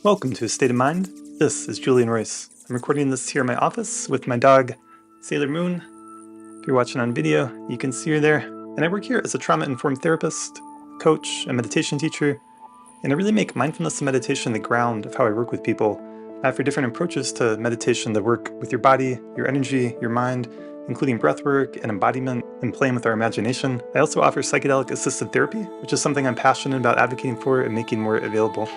Welcome to A State of Mind. This is Julian Royce. I'm recording this here in my office with my dog, Sailor Moon. If you're watching on video, you can see her there. And I work here as a trauma-informed therapist, coach, and meditation teacher. And I really make mindfulness and meditation the ground of how I work with people. I offer different approaches to meditation that work with your body, your energy, your mind, including breathwork and embodiment and playing with our imagination. I also offer psychedelic-assisted therapy, which is something I'm passionate about advocating for and making more available.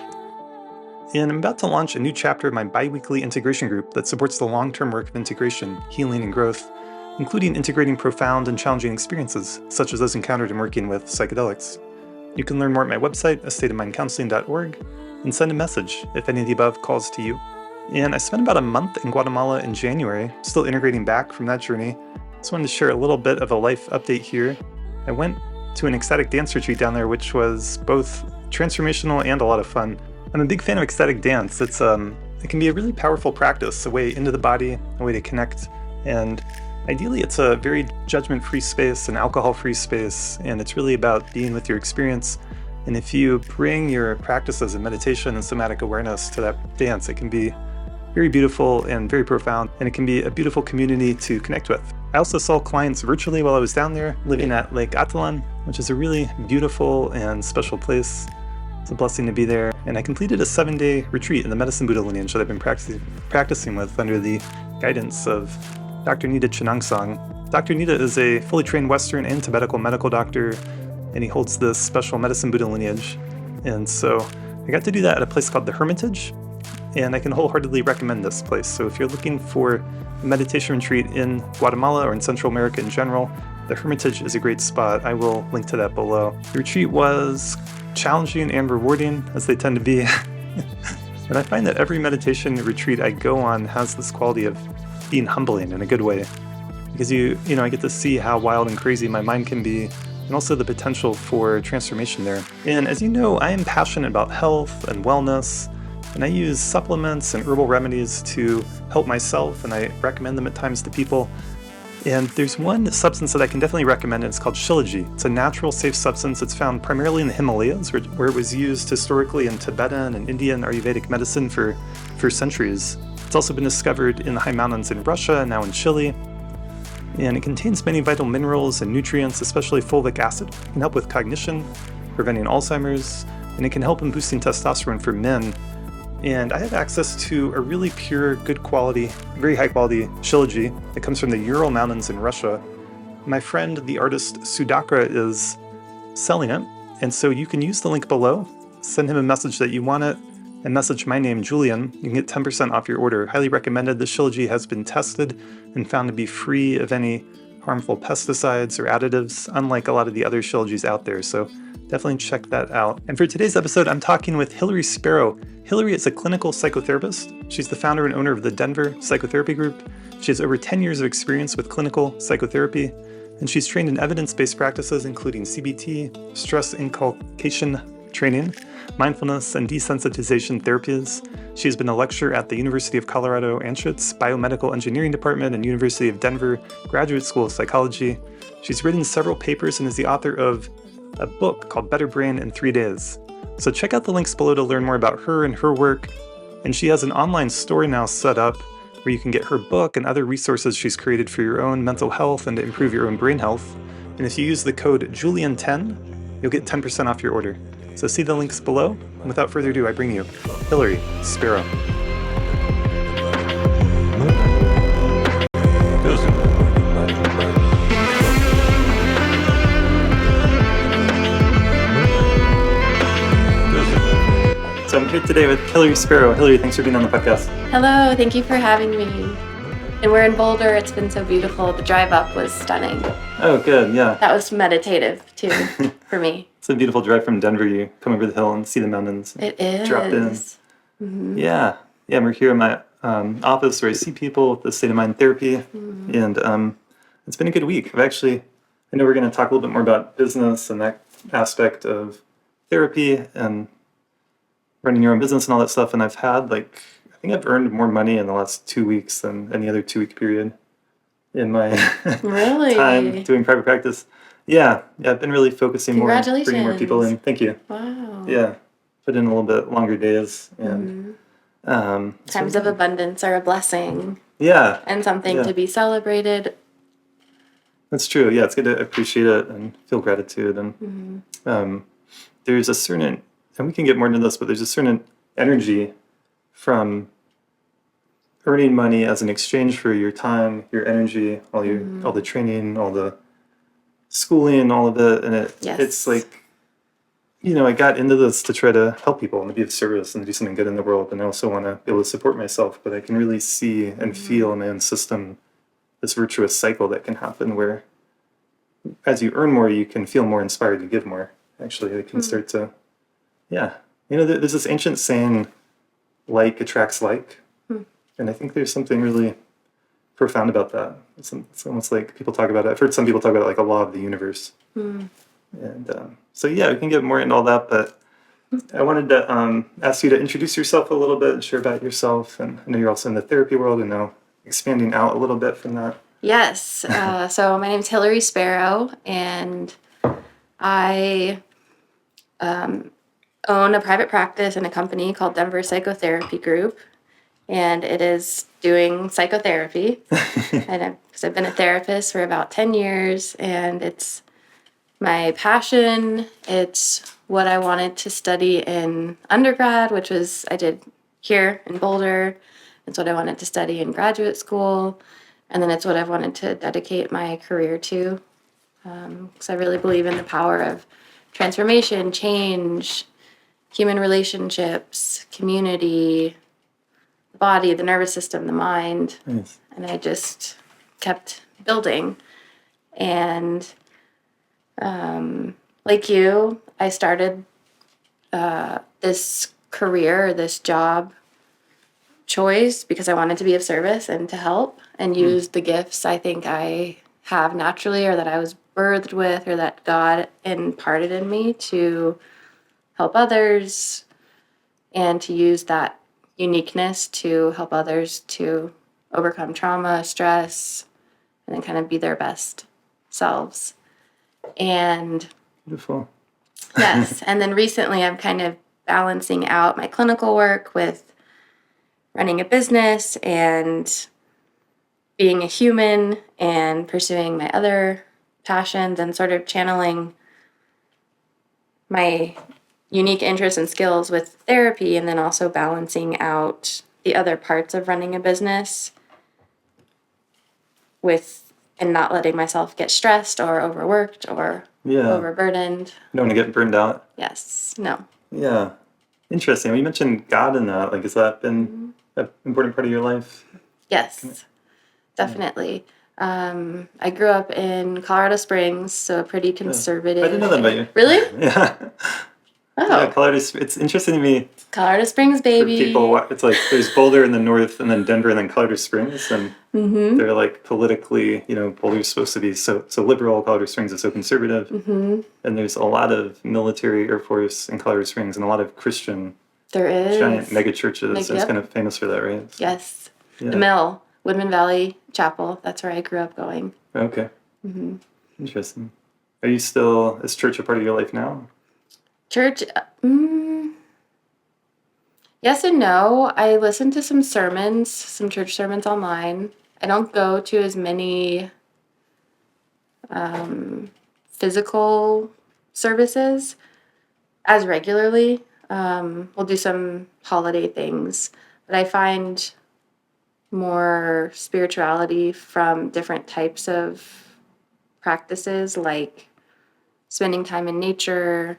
And I'm about to launch a new chapter of my bi-weekly integration group that supports the long-term work of integration, healing, and growth, including integrating profound and challenging experiences, such as those encountered in working with psychedelics. You can learn more at my website, astateofmindcounseling.org, and send a message if any of the above calls to you. And I spent about a month in Guatemala in January, still integrating back from that journey. Just wanted to share a little bit of a life update here. I went to an ecstatic dance retreat down there, which was both transformational and a lot of fun. I'm a big fan of ecstatic dance. It can be a really powerful practice, a way into the body, a way to connect, and ideally it's a very judgment-free space, an alcohol-free space, and it's really about being with your experience. And if you bring your practices of meditation and somatic awareness to that dance, it can be very beautiful and very profound, and it can be a beautiful community to connect with. I also saw clients virtually while I was down there, living at Lake Atalan, which is a really beautiful and special place. It's a blessing to be there. And I completed a 7-day retreat in the Medicine Buddha lineage that I've been practicing with under the guidance of Dr. Nida Chinangsang. Dr. Nida is a fully trained Western and Tibetical medical doctor, and he holds this special Medicine Buddha lineage. And so I got to do that at a place called the Hermitage, and I can wholeheartedly recommend this place. So if you're looking for a meditation retreat in Guatemala or in Central America in general, the Hermitage is a great spot. I will link to that below. The retreat was challenging and rewarding, as they tend to be. And I find that every meditation retreat I go on has this quality of being humbling in a good way. Because I get to see how wild and crazy my mind can be, and also the potential for transformation there. And as you know, I am passionate about health and wellness, and I use supplements and herbal remedies to help myself, and I recommend them at times to people. And there's one substance that I can definitely recommend, and it's called Shilajit. It's a natural, safe substance that's found primarily in the Himalayas, where it was used historically in Tibetan and Indian Ayurvedic medicine for centuries. It's also been discovered in the high mountains in Russia and now in Chile. And it contains many vital minerals and nutrients, especially fulvic acid. It can help with cognition, preventing Alzheimer's, and it can help in boosting testosterone for men. And I have access to a really pure, good quality, very high quality Shilajit that comes from the Ural Mountains in Russia. My friend, the artist Sudakra, is selling it, and so you can use the link below, send him a message that you want it, and message my name, Julian. You can get 10% off your order. Highly recommended. The Shilajit has been tested and found to be free of any harmful pesticides or additives, unlike a lot of the other Shilajits out there, so definitely check that out. And for today's episode, I'm talking with Hilary Sparrow. Hilary is a clinical psychotherapist. She's the founder and owner of the Denver Psychotherapy Group. She has over 10 years of experience with clinical psychotherapy, and she's trained in evidence-based practices including CBT, stress inculcation training, mindfulness and desensitization therapies. She has been a lecturer at the University of Colorado Anschutz Biomedical Engineering Department and University of Denver Graduate School of Psychology. She's written several papers and is the author of a book called Better Brain in 3 Days. So check out the links below to learn more about her and her work. And she has an online store now set up where you can get her book and other resources she's created for your own mental health and to improve your own brain health. And if you use the code Julian10, you'll get 10% off your order. So see the links below. And without further ado, I bring you Hilary Sparrow. So I'm here today with Hilary Sparrow. Hilary, thanks for being on the podcast. Hello, thank you for having me. And we're in Boulder. It's been so beautiful. The drive up was stunning. Oh, good, yeah. That was meditative, too, for me. It's a beautiful drive from Denver. You come over the hill and see the mountains. It is. Drop in. Mm-hmm. Yeah, we're here in my office where I see people with the State of Mind therapy. Mm-hmm. And it's been a good week. I know we're going to talk a little bit more about business and that aspect of therapy and running your own business and all that stuff. And I've earned more money in the last 2 weeks than any other 2-week period in my really? time doing private practice. Yeah, I've been really focusing more on bringing more people in. Thank you. Wow. Yeah. put in a little bit longer days. And Times of abundance are a blessing yeah, and something to be celebrated. that's true. Yeah, it's good to appreciate it and feel gratitude. And there's a certain, and we can get more into this, but there's a certain energy from earning money as an exchange for your time, your energy, all the training, all the schooling, all of it. And it's like, I got into this to try to help people and to be of service and do something good in the world. And I also want to be able to support myself, but I can really see and feel in my own system this virtuous cycle that can happen where as you earn more, you can feel more inspired to give more. Actually, it can start to, there's this ancient saying, like attracts like. And I think there's something really profound about that. It's almost like people talk about it. I've heard some people talk about it like a law of the universe. And so, we can get more into all that. But I wanted to ask you to introduce yourself a little bit and share about yourself. And I know you're also in the therapy world and now expanding out a little bit from that. Yes. So my name is Hilary Sparrow, and I own a private practice in a company called Denver Psychotherapy Group. And it is doing psychotherapy. Because I've been a therapist for about 10 years, and it's my passion. It's what I wanted to study in undergrad, which was I did here in Boulder. It's what I wanted to study in graduate school. And then it's what I've wanted to dedicate my career to. Because I really believe in the power of transformation, change, human relationships, community, body, the nervous system, the mind. Nice. And I just kept building. And like you, I started this career, this job choice because I wanted to be of service and to help and use the gifts I think I have naturally or that I was birthed with or that God imparted in me to help others and to use that uniqueness to help others to overcome trauma, stress, and then kind of be their best selves. And beautiful. Yes. And then recently I'm kind of balancing out my clinical work with running a business and being a human and pursuing my other passions and sort of channeling my unique interests and skills with therapy, and then also balancing out the other parts of running a business with and not letting myself get stressed or overworked or overburdened. You don't want to get burned out? Yes. No. Yeah. Interesting. Well, you mentioned God in that. Like, has that been an important part of your life? Yes, definitely. I grew up in Colorado Springs, so a pretty conservative. I didn't know that about you. Really? Yeah. Oh. Yeah, Colorado. It's interesting to me. Colorado Springs, baby. For people, it's like there's Boulder in the north, and then Denver, and then Colorado Springs, and they're like politically, Boulder's supposed to be so liberal, Colorado Springs is so conservative, and there's a lot of military, Air Force in Colorado Springs, and a lot of Christian. There is giant mega churches. It's kind of famous for that, right? Yes. Yeah. The Mill, Woodman Valley Chapel. That's where I grew up going. Okay. Interesting. Are you still? Is church a part of your life now? Church, yes and no. I listen to some sermons, some church sermons online. I don't go to as many physical services as regularly. We'll do some holiday things, but I find more spirituality from different types of practices, like spending time in nature,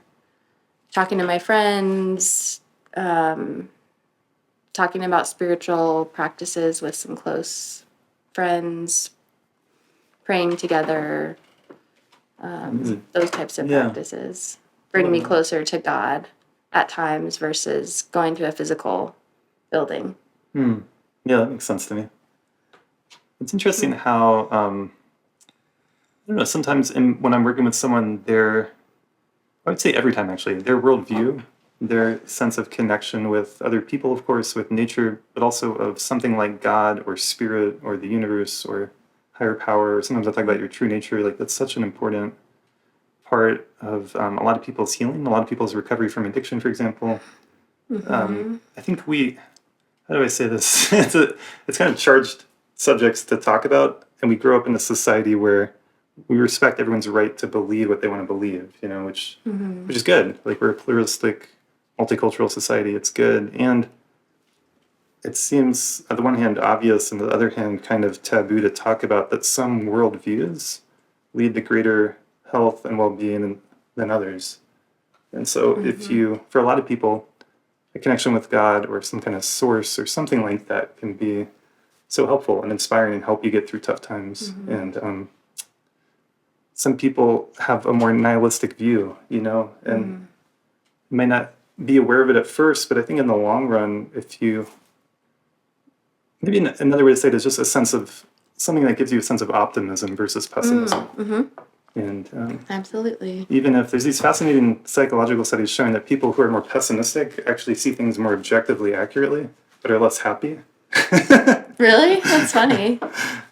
talking to my friends, talking about spiritual practices with some close friends, praying together, those types of practices bring me closer to God at times versus going to a physical building. Yeah, that makes sense to me. It's interesting how, I don't know, sometimes when I'm working with someone, I would say every time actually, their worldview, their sense of connection with other people, of course, with nature, but also of something like God or spirit or the universe or higher power. Sometimes I talk about your true nature. Like, that's such an important part of a lot of people's healing, a lot of people's recovery from addiction, for example. I think how do I say this? It's kind of charged subjects to talk about, and we grow up in a society where we respect everyone's right to believe what they want to believe, which is good. Like, we're a pluralistic, multicultural society. It's good. And it seems, on the one hand, obvious, and on the other hand, kind of taboo to talk about that some worldviews lead to greater health and well-being than others. And so for a lot of people, a connection with God or some kind of source or something like that can be so helpful and inspiring and help you get through tough times. And some people have a more nihilistic view, and you might not be aware of it at first, but I think in the long run, maybe another way to say it is just a sense of something that gives you a sense of optimism versus pessimism. And Absolutely. even if there's these fascinating psychological studies showing that people who are more pessimistic actually see things more objectively accurately, but are less happy. Really? That's funny.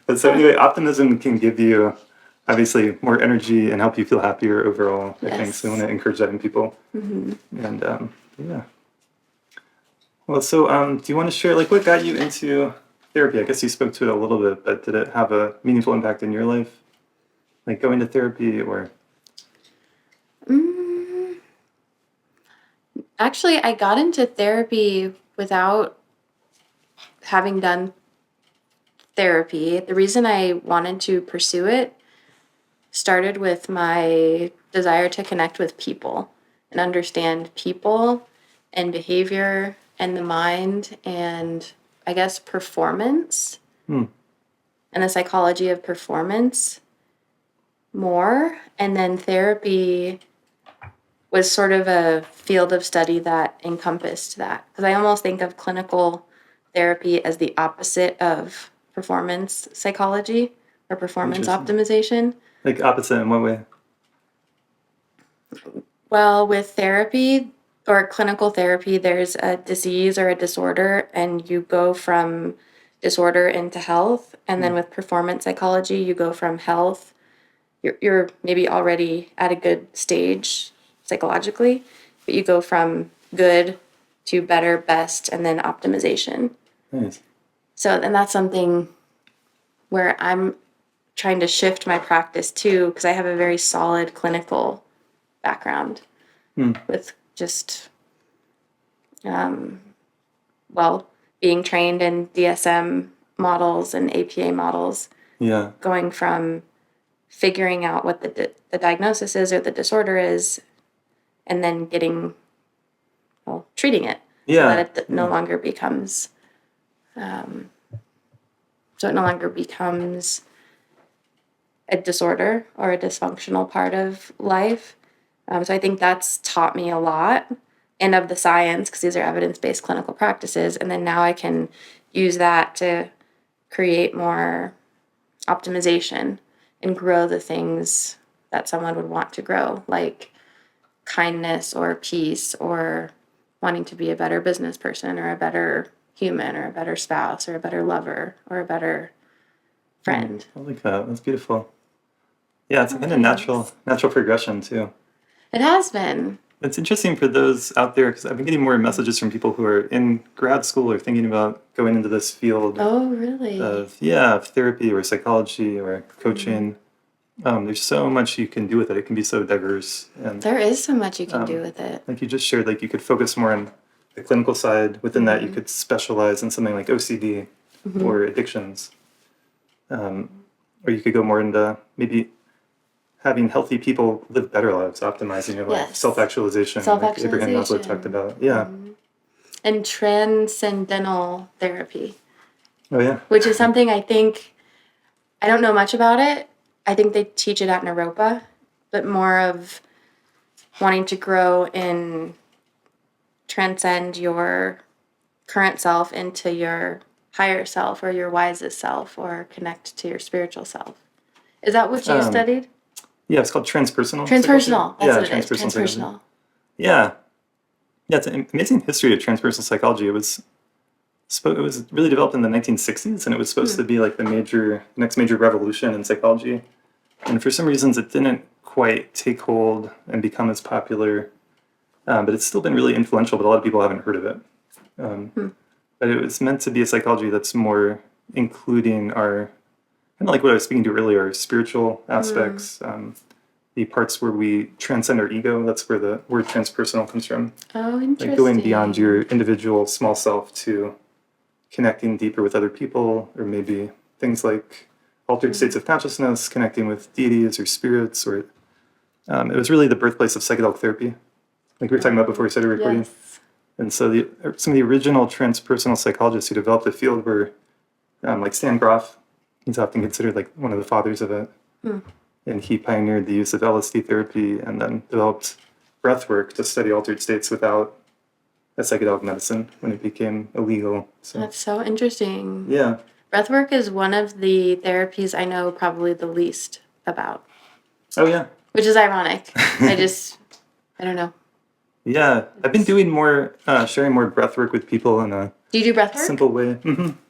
But so anyway, optimism can give you obviously more energy and help you feel happier overall, I think. So I want to encourage that in people. And yeah. Well, so do you want to share, like, what got you into therapy? I guess you spoke to it a little bit, but did it have a meaningful impact in your life? Like going to therapy or? Actually, I got into therapy without having done therapy. The reason I wanted to pursue it started with my desire to connect with people and understand people and behavior and the mind and, I guess, performance and the psychology of performance more. And then therapy was sort of a field of study that encompassed that. Because I almost think of clinical therapy as the opposite of performance psychology or performance optimization. Like opposite in what way? Well, with therapy or clinical therapy, there's a disease or a disorder, and you go from disorder into health. And then with performance psychology, you go from health. You're maybe already at a good stage psychologically, but you go from good to better, best, and then optimization. Nice. So, and that's something where I'm trying to shift my practice too, because I have a very solid clinical background with just, being trained in DSM models and APA models. Yeah. Going from figuring out what the diagnosis is or the disorder is, and then treating it. Yeah. So that it no longer becomes, a disorder or a dysfunctional part of life. So I think that's taught me a lot, and of the science, because these are evidence-based clinical practices. And then now I can use that to create more optimization and grow the things that someone would want to grow, like kindness or peace or wanting to be a better business person or a better human or a better spouse or a better lover or a better friend. I like that. That's beautiful. Yeah, it's kind of natural progression too. It has been. It's interesting for those out there, because I've been getting more messages from people who are in grad school or thinking about going into this field Oh, really? of therapy or psychology or coaching. There's so much you can do with it. It can be so diverse. And There is so much you can do with it. like you just shared, like you could focus more on the clinical side. Within that, you could specialize in something like OCD or addictions. Or you could go more into maybe having healthy people live better lives, optimizing your life, Yes. self-actualization, like Abraham Maslow talked about. Yeah. And transcendental therapy, Oh, yeah. which is something I think, I don't know much about it. I think they teach it at Naropa, but more of wanting to grow and transcend your current self into your higher self or your wisest self, or connect to your spiritual self. Is that what you studied? Yeah, it's called transpersonal. Transpersonal. That's Yeah, what it is. transpersonal psychology. Transpersonal. Yeah. Yeah, it's an amazing history of transpersonal psychology. It was really developed in the 1960s, and it was supposed to be like the next major revolution in psychology. And for some reasons, it didn't quite take hold and become as popular but it's still been really influential, but a lot of people haven't heard of it. But it was meant to be a psychology that's more including our, kind of like what I was speaking to earlier, our spiritual aspects, the parts where we transcend our ego. That's where the word transpersonal comes from. Oh, interesting. Like going beyond your individual small self to connecting deeper with other people, or maybe things like altered states of consciousness, connecting with deities or spirits, or it was really the birthplace of psychedelic therapy, like we were talking about before we started recording. Yes. And so some of the original transpersonal psychologists who developed the field were like Stan Groff. He's often considered like one of the fathers of it. And he pioneered the use of LSD therapy and then developed breath work to study altered states without a psychedelic medicine when it became illegal. So That's so interesting. yeah. Breathwork is one of the therapies I know probably the least about, Oh yeah. which is ironic. I don't know. Yeah. I've been doing more, sharing more breath work with people in a Do you do breathwork? simple way.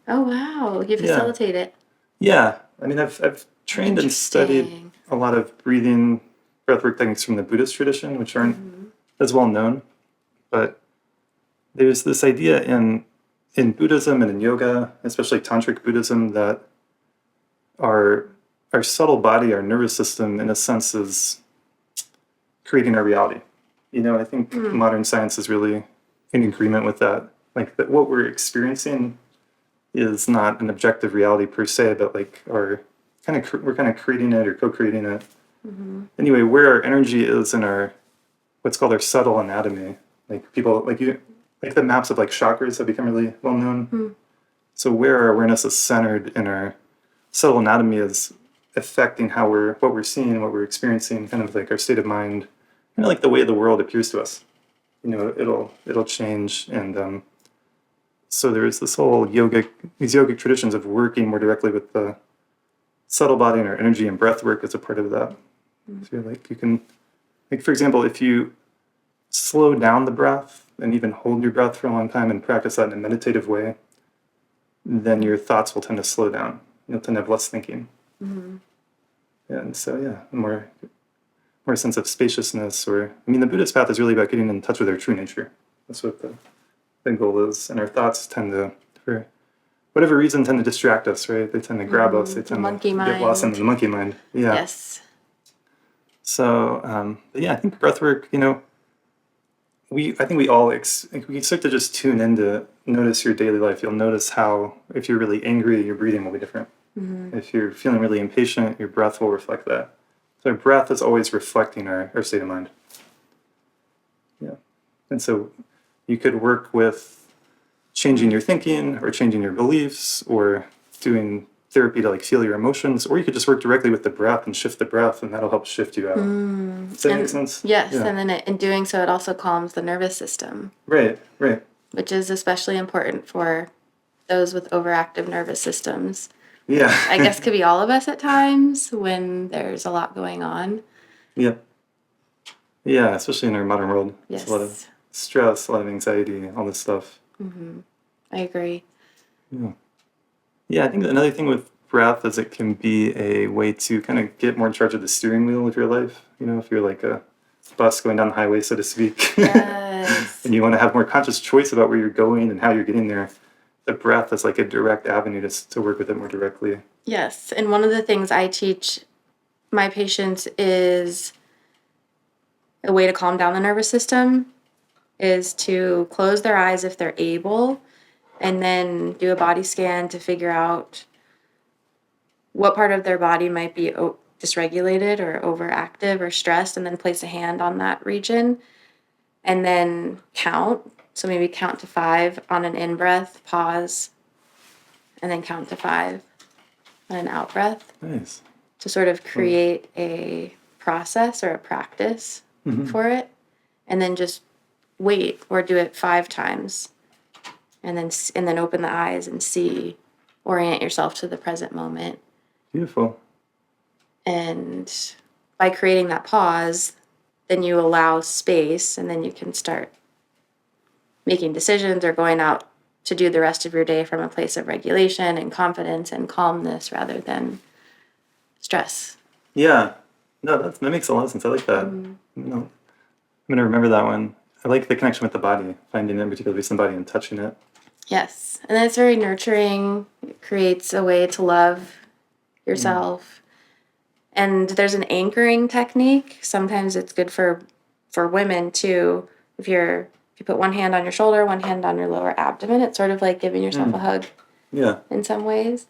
Oh, wow. You facilitate it. Yeah. I mean, I've trained and studied a lot of breathing breathwork techniques from the Buddhist tradition, which aren't as well known. But there's this idea in Buddhism and in yoga, especially tantric Buddhism, that our subtle body, our nervous system, in a sense, is creating our reality. You know, I think modern science is really in agreement with that. Like that, what we're experiencing is not an objective reality per se, but like we're kind of creating it or co-creating it. Anyway, where our energy is in our what's called our subtle anatomy, like people like the maps of like chakras have become really well known. So where our awareness is centered in our subtle anatomy is affecting what we're seeing, what we're experiencing, kind of like our state of mind, kind of like the way the world appears to us. You know, it'll change, and so there is this whole these yogic traditions of working more directly with the subtle body and our energy, and breath work is a part of that. So like you can, like for example, if you slow down the breath and even hold your breath for a long time and practice that in a meditative way, then your thoughts will tend to slow down. You'll tend to have less thinking. And so yeah, more sense of spaciousness. Or I mean, the Buddhist path is really about getting in touch with our true nature. That's what the goal is. And our thoughts tend to, for whatever reason, tend to distract us, right? They tend to grab us. They tend to get lost in the monkey mind. Yeah. Yes. So, but yeah, I think breathwork, you know, I think we all, we start to just tune in to notice your daily life. You'll notice how, if you're really angry, your breathing will be different. If you're feeling really impatient, your breath will reflect that. So our breath is always reflecting our state of mind. Yeah. And so you could work with changing your thinking or changing your beliefs or doing therapy to like feel your emotions, or you could just work directly with the breath and shift the breath, and that'll help shift you out. Does that make sense? Yes, yeah. And then in doing so, it also calms the nervous system. Right. Which is especially important for those with overactive nervous systems. Yeah. I guess could be all of us at times when there's a lot going on. Yeah. Yeah, especially in our modern world. Yes. There's a lot of stress, a lot of anxiety, all this stuff. I agree. Yeah, I think another thing with breath is it can be a way to kind of get more in charge of the steering wheel of your life. You know, if you're like a bus going down the highway, so to speak, Yes. and you want to have more conscious choice about where you're going and how you're getting there, the breath is like a direct avenue to work with it more directly. Yes, and one of the things I teach my patients is a way to calm down the nervous system is to close their eyes if they're able, and then do a body scan to figure out what part of their body might be dysregulated or overactive or stressed, and then place a hand on that region and then count. So maybe count to 5 on an in-breath, pause, and then count to 5 on an out-breath. Nice. To sort of create a process or a practice for it, and then just wait or do it 5 times. And then open the eyes and orient yourself to the present moment. Beautiful. And by creating that pause, then you allow space, and then you can start making decisions or going out to do the rest of your day from a place of regulation and confidence and calmness rather than stress. Yeah. No, that makes a lot of sense. I like that. I'm going to remember that one. I like the connection with the body, finding it in particular based on the body and touching it. Yes. And it's very nurturing. It creates a way to love yourself. And there's an anchoring technique. Sometimes it's good for women too. If you put one hand on your shoulder, one hand on your lower abdomen, it's sort of like giving yourself a hug. Yeah. In some ways.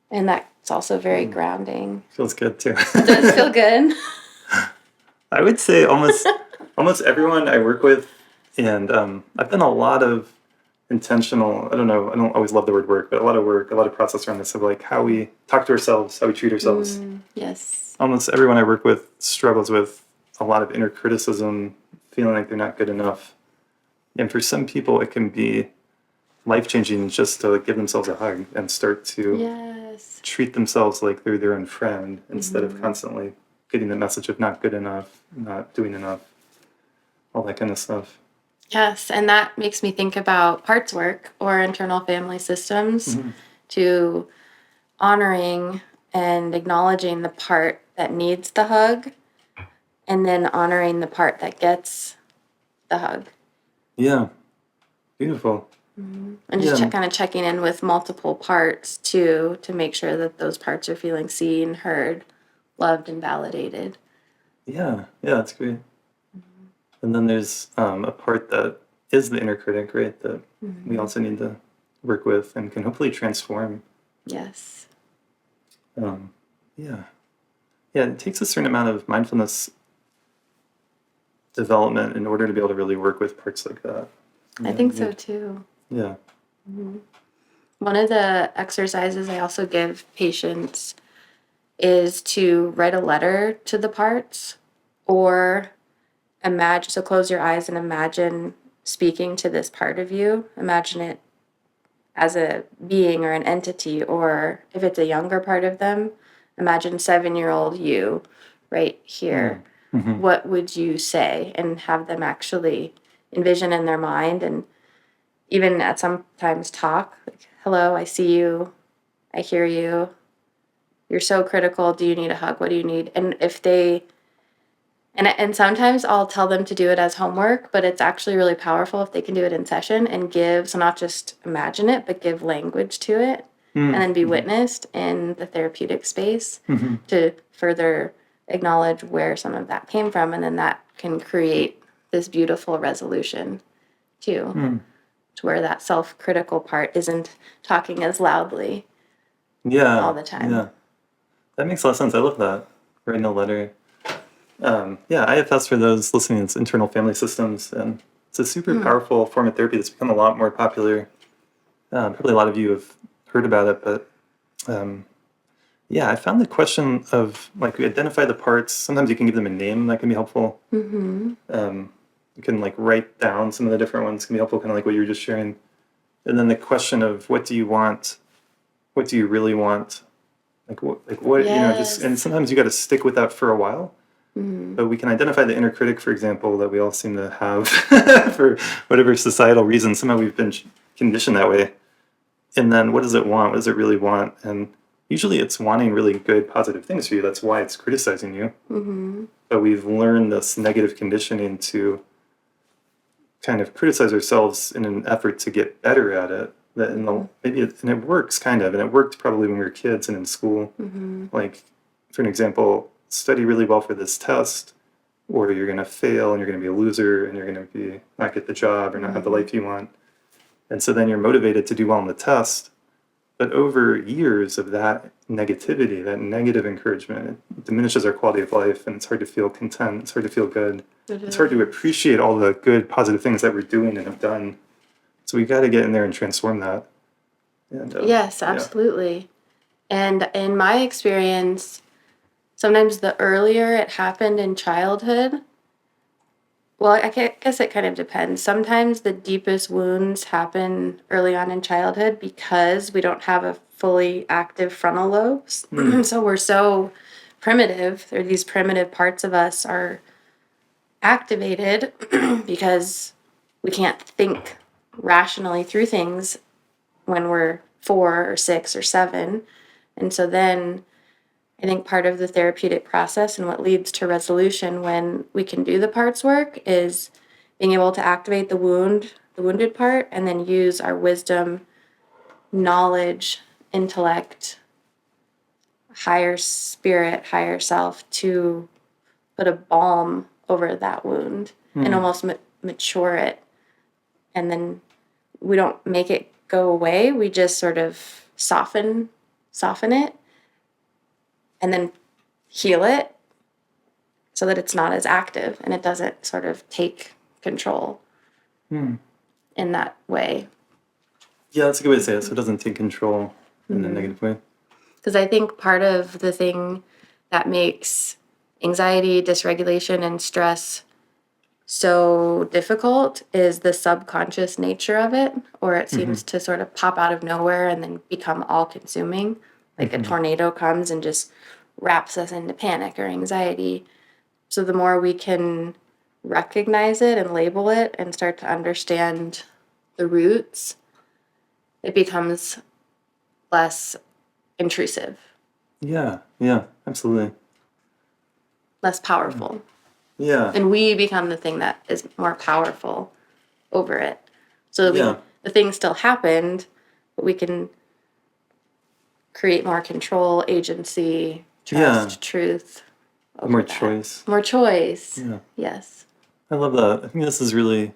And that's also very grounding. Feels good too. It does feel good. I would say almost everyone I work with, and I've done a lot of intentional, I don't always love the word work, but a lot of process around this of like how we talk to ourselves, how we treat ourselves. Yes. Almost everyone I work with struggles with a lot of inner criticism, feeling like they're not good enough. And for some people, it can be life-changing just to give themselves a hug and start to treat themselves like they're their own friend instead of constantly getting the message of not good enough, not doing enough, all that kind of stuff. Yes, and that makes me think about parts work or internal family systems to honoring and acknowledging the part that needs the hug and then honoring the part that gets the hug. Yeah, beautiful. And just kind of checking in with multiple parts too to make sure that those parts are feeling seen, heard, loved, and validated. Yeah, that's great. And then there's a part that is the inner critic, right, that we also need to work with and can hopefully transform. Yes. Yeah, it takes a certain amount of mindfulness development in order to be able to really work with parts like that. I think so too. Yeah. One of the exercises I also give patients is to write a letter to the parts or imagine, so close your eyes and imagine speaking to this part of you. Imagine it as a being or an entity, or if it's a younger part of them, imagine 7-year-old you right here. What would you say? And have them actually envision in their mind and even at sometimes talk, like, hello, I see you, I hear you, you're so critical, do you need a hug, what do you need? And if they, and sometimes I'll tell them to do it as homework, but it's actually really powerful if they can do it in session and give, so not just imagine it, but give language to it and then be witnessed in the therapeutic space to further acknowledge where some of that came from. And then that can create this beautiful resolution too. To where that self-critical part isn't talking as loudly all the time. Yeah, that makes a lot of sense. I love that. Writing a letter. IFS for those listening, it's internal family systems, and it's a super powerful form of therapy that's become a lot more popular. Probably a lot of you have heard about it, but I found the question of like we identify the parts. Sometimes you can give them a name that can be helpful. You can like write down some of the different ones can be helpful, kind of like what you were just sharing. And then the question of what do you want? What do you really want? Like what just and sometimes you got to stick with that for a while. But we can identify the inner critic, for example, that we all seem to have for whatever societal reason. Somehow we've been conditioned that way. And then what does it want? What does it really want? And usually it's wanting really good, positive things for you. That's why it's criticizing you. But we've learned this negative conditioning to kind of criticize ourselves in an effort to get better at it. And it works kind of, and it worked probably when we were kids and in school. Like, for an example, study really well for this test, or you're going to fail and you're going to be a loser and you're going to not get the job or not have the life you want. And so then you're motivated to do well on the test. But over years of that negativity, that negative encouragement, it diminishes our quality of life, and it's hard to feel content. It's hard to feel good. It's hard to appreciate all the good, positive things that we're doing and have done. So we've got to get in there and transform that. And, yes, absolutely. And in my experience, sometimes the earlier it happened in childhood, well, I guess it kind of depends. Sometimes the deepest wounds happen early on in childhood because we don't have a fully active frontal lobes. So we're so primitive, or these primitive parts of us are activated because we can't think rationally through things when we're 4 or 6 or 7. And so then I think part of the therapeutic process and what leads to resolution when we can do the parts work is being able to activate the wounded part, and then use our wisdom, knowledge, intellect, higher spirit, higher self to put a balm over that wound and almost mature it. And then we don't make it go away. We just sort of soften it and then heal it so that it's not as active and it doesn't sort of take control in that way. Yeah, that's a good way to say it. So it doesn't take control in a negative way. Because I think part of the thing that makes anxiety, dysregulation, and stress so difficult is the subconscious nature of it, or it seems to sort of pop out of nowhere and then become all-consuming. Like a tornado comes and just wraps us into panic or anxiety. So the more we can recognize it and label it and start to understand the roots, it becomes less intrusive, Yeah, absolutely. less powerful. Yeah. And we become the thing that is more powerful over it. So that the thing still happened, but we can create more control, agency, trust, truth. More choice. More choice. Yeah. Yes. I love that. I think this is really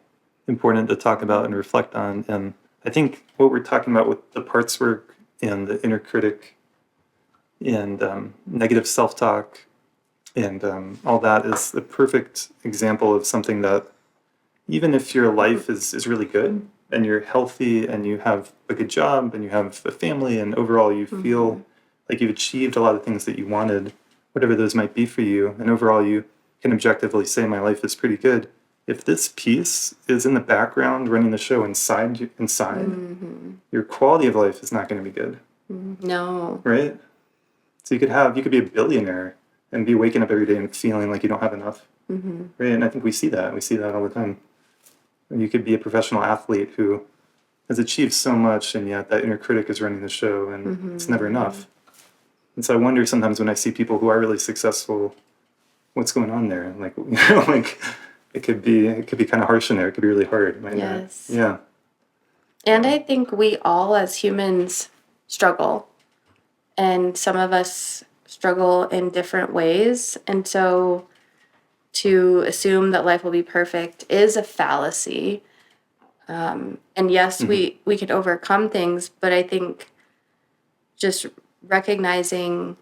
important to talk about and reflect on. And I think what we're talking about with the parts work and the inner critic and negative self-talk and all that is the perfect example of something that even if your life is really good and you're healthy and you have a good job and you have a family and overall you feel like you've achieved a lot of things that you wanted, whatever those might be for you, and overall you can objectively say my life is pretty good. If this piece is in the background running the show inside, your quality of life is not going to be good. No. Right? So you could be a billionaire and be waking up every day and feeling like you don't have enough. Right? And I think we see that. We see that all the time. You could be a professional athlete who has achieved so much, and yet that inner critic is running the show, and it's never enough. And so I wonder sometimes when I see people who are really successful, what's going on there? Like, like it could be kind of harsh in there. It could be really hard. Yes. Yeah. And I think we all as humans struggle. And some of us struggle in different ways. And so to assume that life will be perfect is a fallacy. And yes, we can overcome things, but I think just recognizing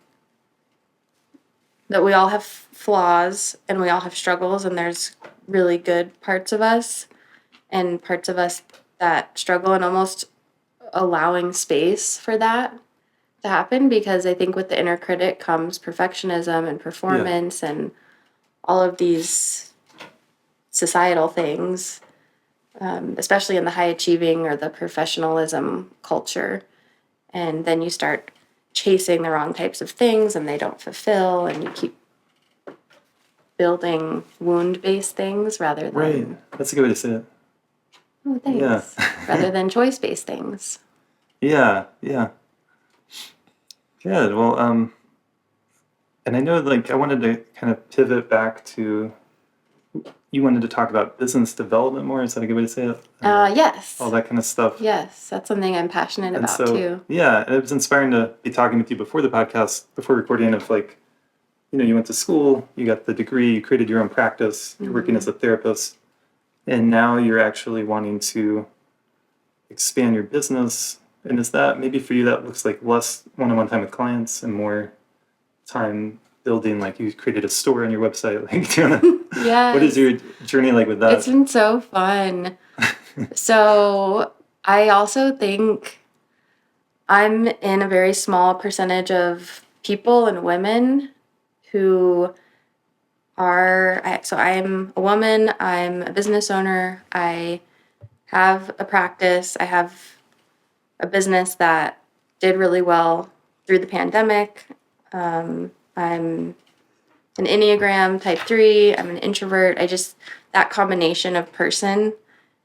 that we all have flaws and we all have struggles, and there's really good parts of us and parts of us that struggle, and almost allowing space for that to happen, because I think with the inner critic comes perfectionism and performance and all of these societal things, especially in the high achieving or the professionalism culture. And then you start chasing the wrong types of things and they don't fulfill, and you keep building wound-based things rather than... Right. That's a good way to say it. Oh, thanks. Yeah. Rather than choice-based things. Yeah. Good. Well, and I know, like, I wanted to kind of pivot back to, you wanted to talk about business development more. Is that a good way to say it? Yes. All that kind of stuff. Yes, that's something I'm passionate about too. Yeah, and it was inspiring to be talking with you before the podcast, before recording, of like, you went to school, you got the degree, you created your own practice, you're working as a therapist, and now you're actually wanting to expand your business. And is that, maybe for you, that looks like less one-on-one time with clients and more time building, like you created a store on your website, like doing Yes. What is your journey like with that? It's been so fun. So I also think I'm in a very small percentage of people and women who are, so I'm a woman, I'm a business owner, I have a practice, I have a business that did really well through the pandemic. I'm an Enneagram type 3, I'm an introvert. That combination of person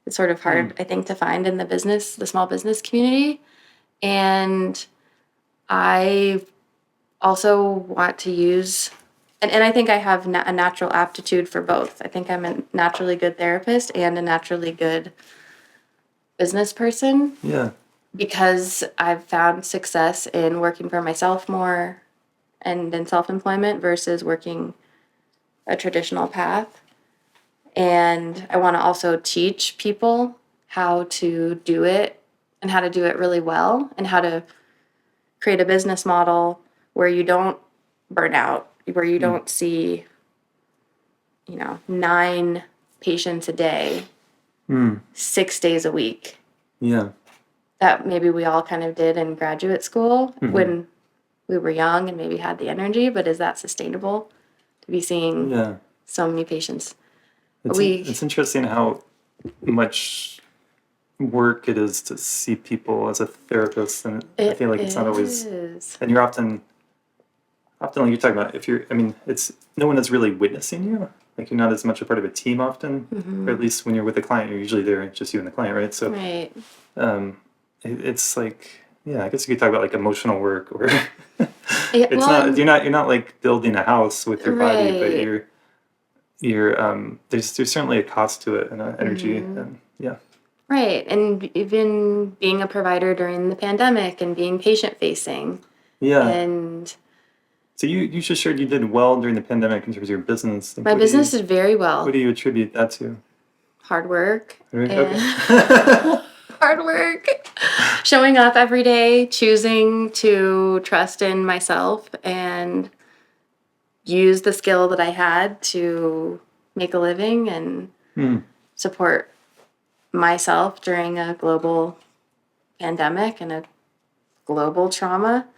is sort of hard, I think, to find in the small business community. And I also want to use And I think I have a natural aptitude for both. I think I'm a naturally good therapist and a naturally good business person. Yeah. Because I've found success in working for myself more and in self-employment versus working a traditional path. And I want to also teach people how to do it and how to do it really well and how to create a business model where you don't burn out, where you don't see, 9 patients a day, 6 days a week. Yeah. That maybe we all kind of did in graduate school when we were young and maybe had the energy, but is that sustainable to be seeing so many patients a week? It's interesting how much work it is to see people as a therapist, and I feel like it's not always. And you're often like you're talking about, it's no one is really witnessing you. Like you're not as much a part of a team often, or at least when you're with a client, you're usually there just you and the client, right? So, right. It's like, I guess you could talk about like emotional work, or Well, you're not like building a house with your body, but right. there's certainly a cost to it and an energy, and Right. And even being a provider during the pandemic and being patient facing. And So you just shared you did well during the pandemic in terms of your business. Like, my business did very well. What do you attribute that to? Hard work. Okay. Hard work. Showing up every day, choosing to trust in myself and use the skill that I had to make a living and support myself during a global pandemic and a global trauma.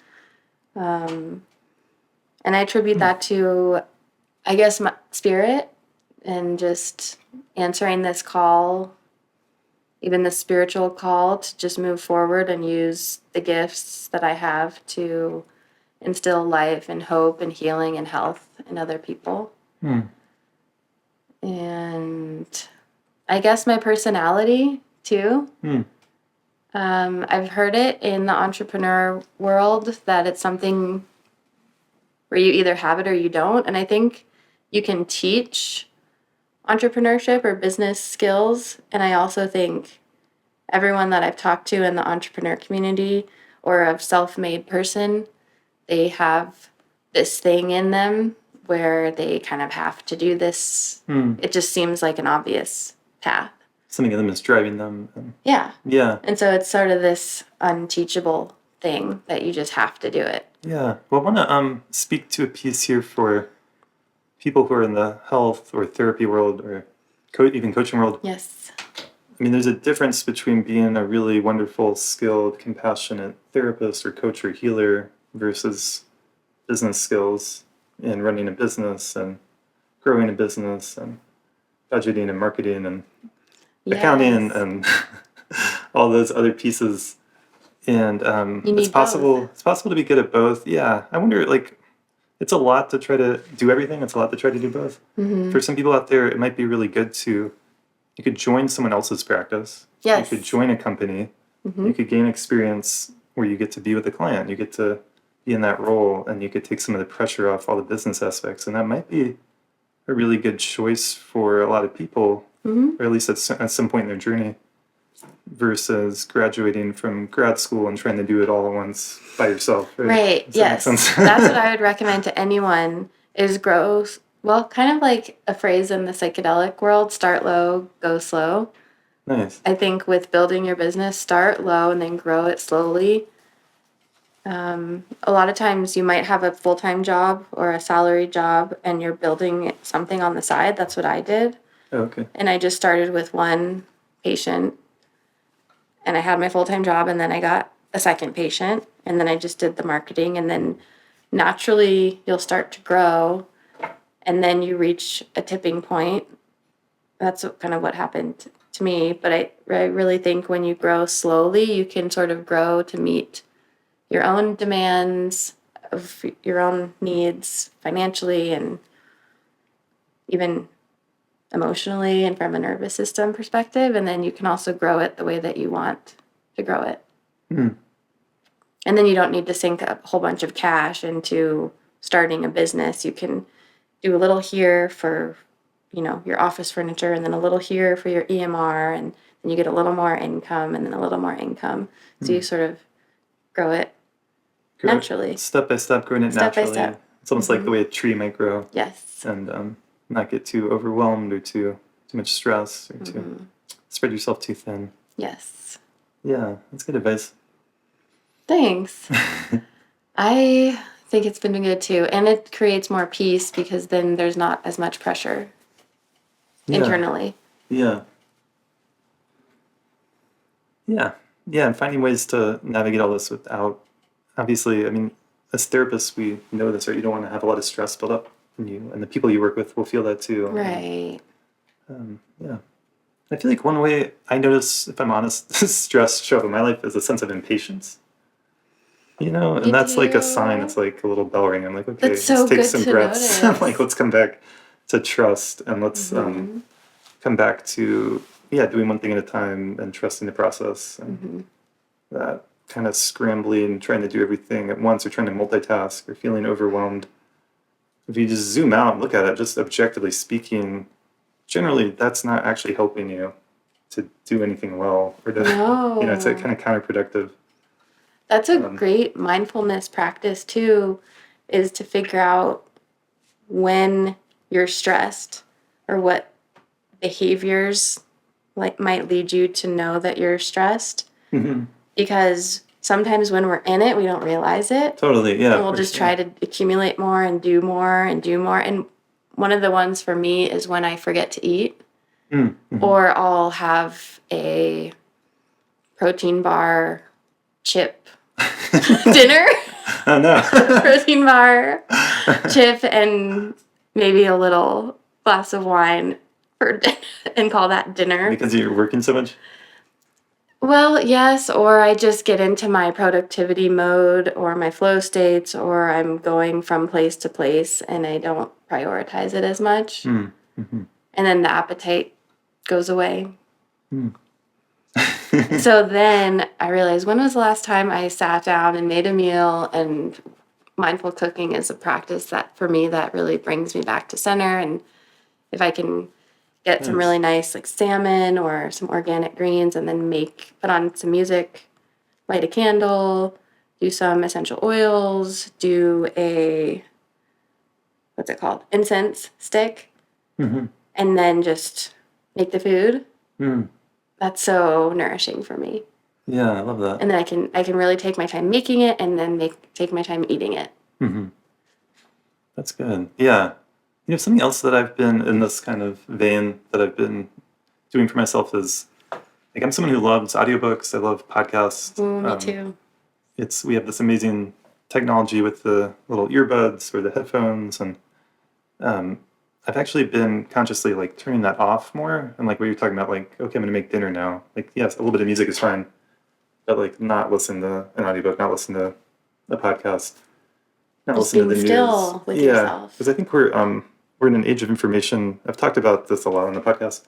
And I attribute that to, I guess, my spirit and just answering this call, even the spiritual call to just move forward and use the gifts that I have to instill life and hope and healing and health in other people. And I guess my personality too. I've heard it in the entrepreneur world that it's something where you either have it or you don't. And I think you can teach entrepreneurship or business skills. And I also think everyone that I've talked to in the entrepreneur community or a self-made person, they have this thing in them where they kind of have to do this. It just seems like an obvious path. Something in them is driving them. Yeah. Yeah. And so it's sort of this unteachable thing that you just have to do it. Yeah. Well, I want to speak to a piece here for people who are in the health or therapy world or even coaching world. Yes. I mean, there's a difference between being a really wonderful, skilled, compassionate therapist or coach or healer versus business skills in running a business and growing a business and budgeting and marketing and accounting and all those other pieces. And it's possible. Both. It's possible to be good at both. Yeah, I wonder. Like, it's a lot to try to do everything. It's a lot to try to do both. For some people out there, it might be really good to. You could join someone else's practice. Yes. You could join a company. You could gain experience where you get to be with the client. You get to be in that role, and you could take some of the pressure off all the business aspects. And that might be a really good choice for a lot of people, or at least at some point in their journey, versus graduating from grad school and trying to do it all at once by yourself. Right. Yes. That's what I would recommend to anyone is grow. Well, kind of like a phrase in the psychedelic world, start low, go slow. Nice. I think with building your business, start low and then grow it slowly. A lot of times you might have a full-time job or a salary job and you're building something on the side. That's what I did. Oh, okay. And I just started with one patient and I had my full-time job and then I got a second patient and then I just did the marketing and then naturally you'll start to grow and then you reach a tipping point. That's kind of what happened to me. But I really think when you grow slowly, you can sort of grow to meet your own demands of your own needs financially and even emotionally and from a nervous system perspective. And then you can also grow it the way that you want to grow it. And then you don't need to sink a whole bunch of cash into starting a business. You can do a little here for, your office furniture, and then a little here for your EMR, and then you get a little more income, and then a little more income. So you sort of grow it naturally. Step by step, growing it Step by naturally. step. It's almost like the way a tree might grow. Yes. And not get too overwhelmed or too much stress or to spread yourself too thin. Yes. Yeah, that's good advice. Thanks. I think it's been good too. And it creates more peace because then there's not as much pressure internally. Yeah. Yeah. Yeah, and finding ways to navigate all this without, obviously, I mean, as therapists, we know this, right? You don't want to have a lot of stress build up in you, and the people you work with will feel that too. Right. Yeah. I feel like one way I notice, if I'm honest, stress show up in my life is a sense of impatience. And that's like a sign. It's like a little bell ring. I'm like, okay, That's so let's take good some to breaths. notice. Like, let's come back to trust and let's come back to, doing one thing at a time and trusting the process. And that kind of scrambling and trying to do everything at once or trying to multitask or feeling overwhelmed. If you just zoom out and look at it, just objectively speaking, generally that's not actually helping you to do anything well or to, it's kind of counterproductive. That's a great mindfulness practice too, is to figure out when you're stressed or what behaviors might lead you to know that you're stressed. Because sometimes when we're in it, we don't realize it. Totally, yeah. And we'll just try to accumulate more and do more and do more. And one of the ones for me is when I forget to eat, or I'll have a protein bar chip dinner. Oh, no. Protein bar chip and maybe a little glass of wine for and call that dinner. Because you're working so much? Well, yes, or I just get into my productivity mode or my flow states, or I'm going from place to place and I don't prioritize it as much. And then the appetite goes away. So then I realized, when was the last time I sat down and made a meal? And mindful cooking is a practice that for me that really brings me back to center. And if I can get some really nice salmon or some organic greens and then put on some music, light a candle, do some essential oils, do what's it called? Incense stick, and then just make the food. That's so nourishing for me. Yeah, I love that. And then I can really take my time making it and then take my time eating it. That's good. Yeah. Something else that I've been in this kind of vein that I've been doing for myself is, I'm someone who loves audiobooks. I love podcasts. Me too. We have this amazing technology with the little earbuds or the headphones, and I've actually been consciously turning that off more. And what you're talking about, okay, I'm going to make dinner now. Yes, a little bit of music is fine, but not listen to an audiobook, not listen to a podcast, not Just listen to the being news. still with yourself. Because I think we're in an age of information. I've talked about this a lot on the podcast.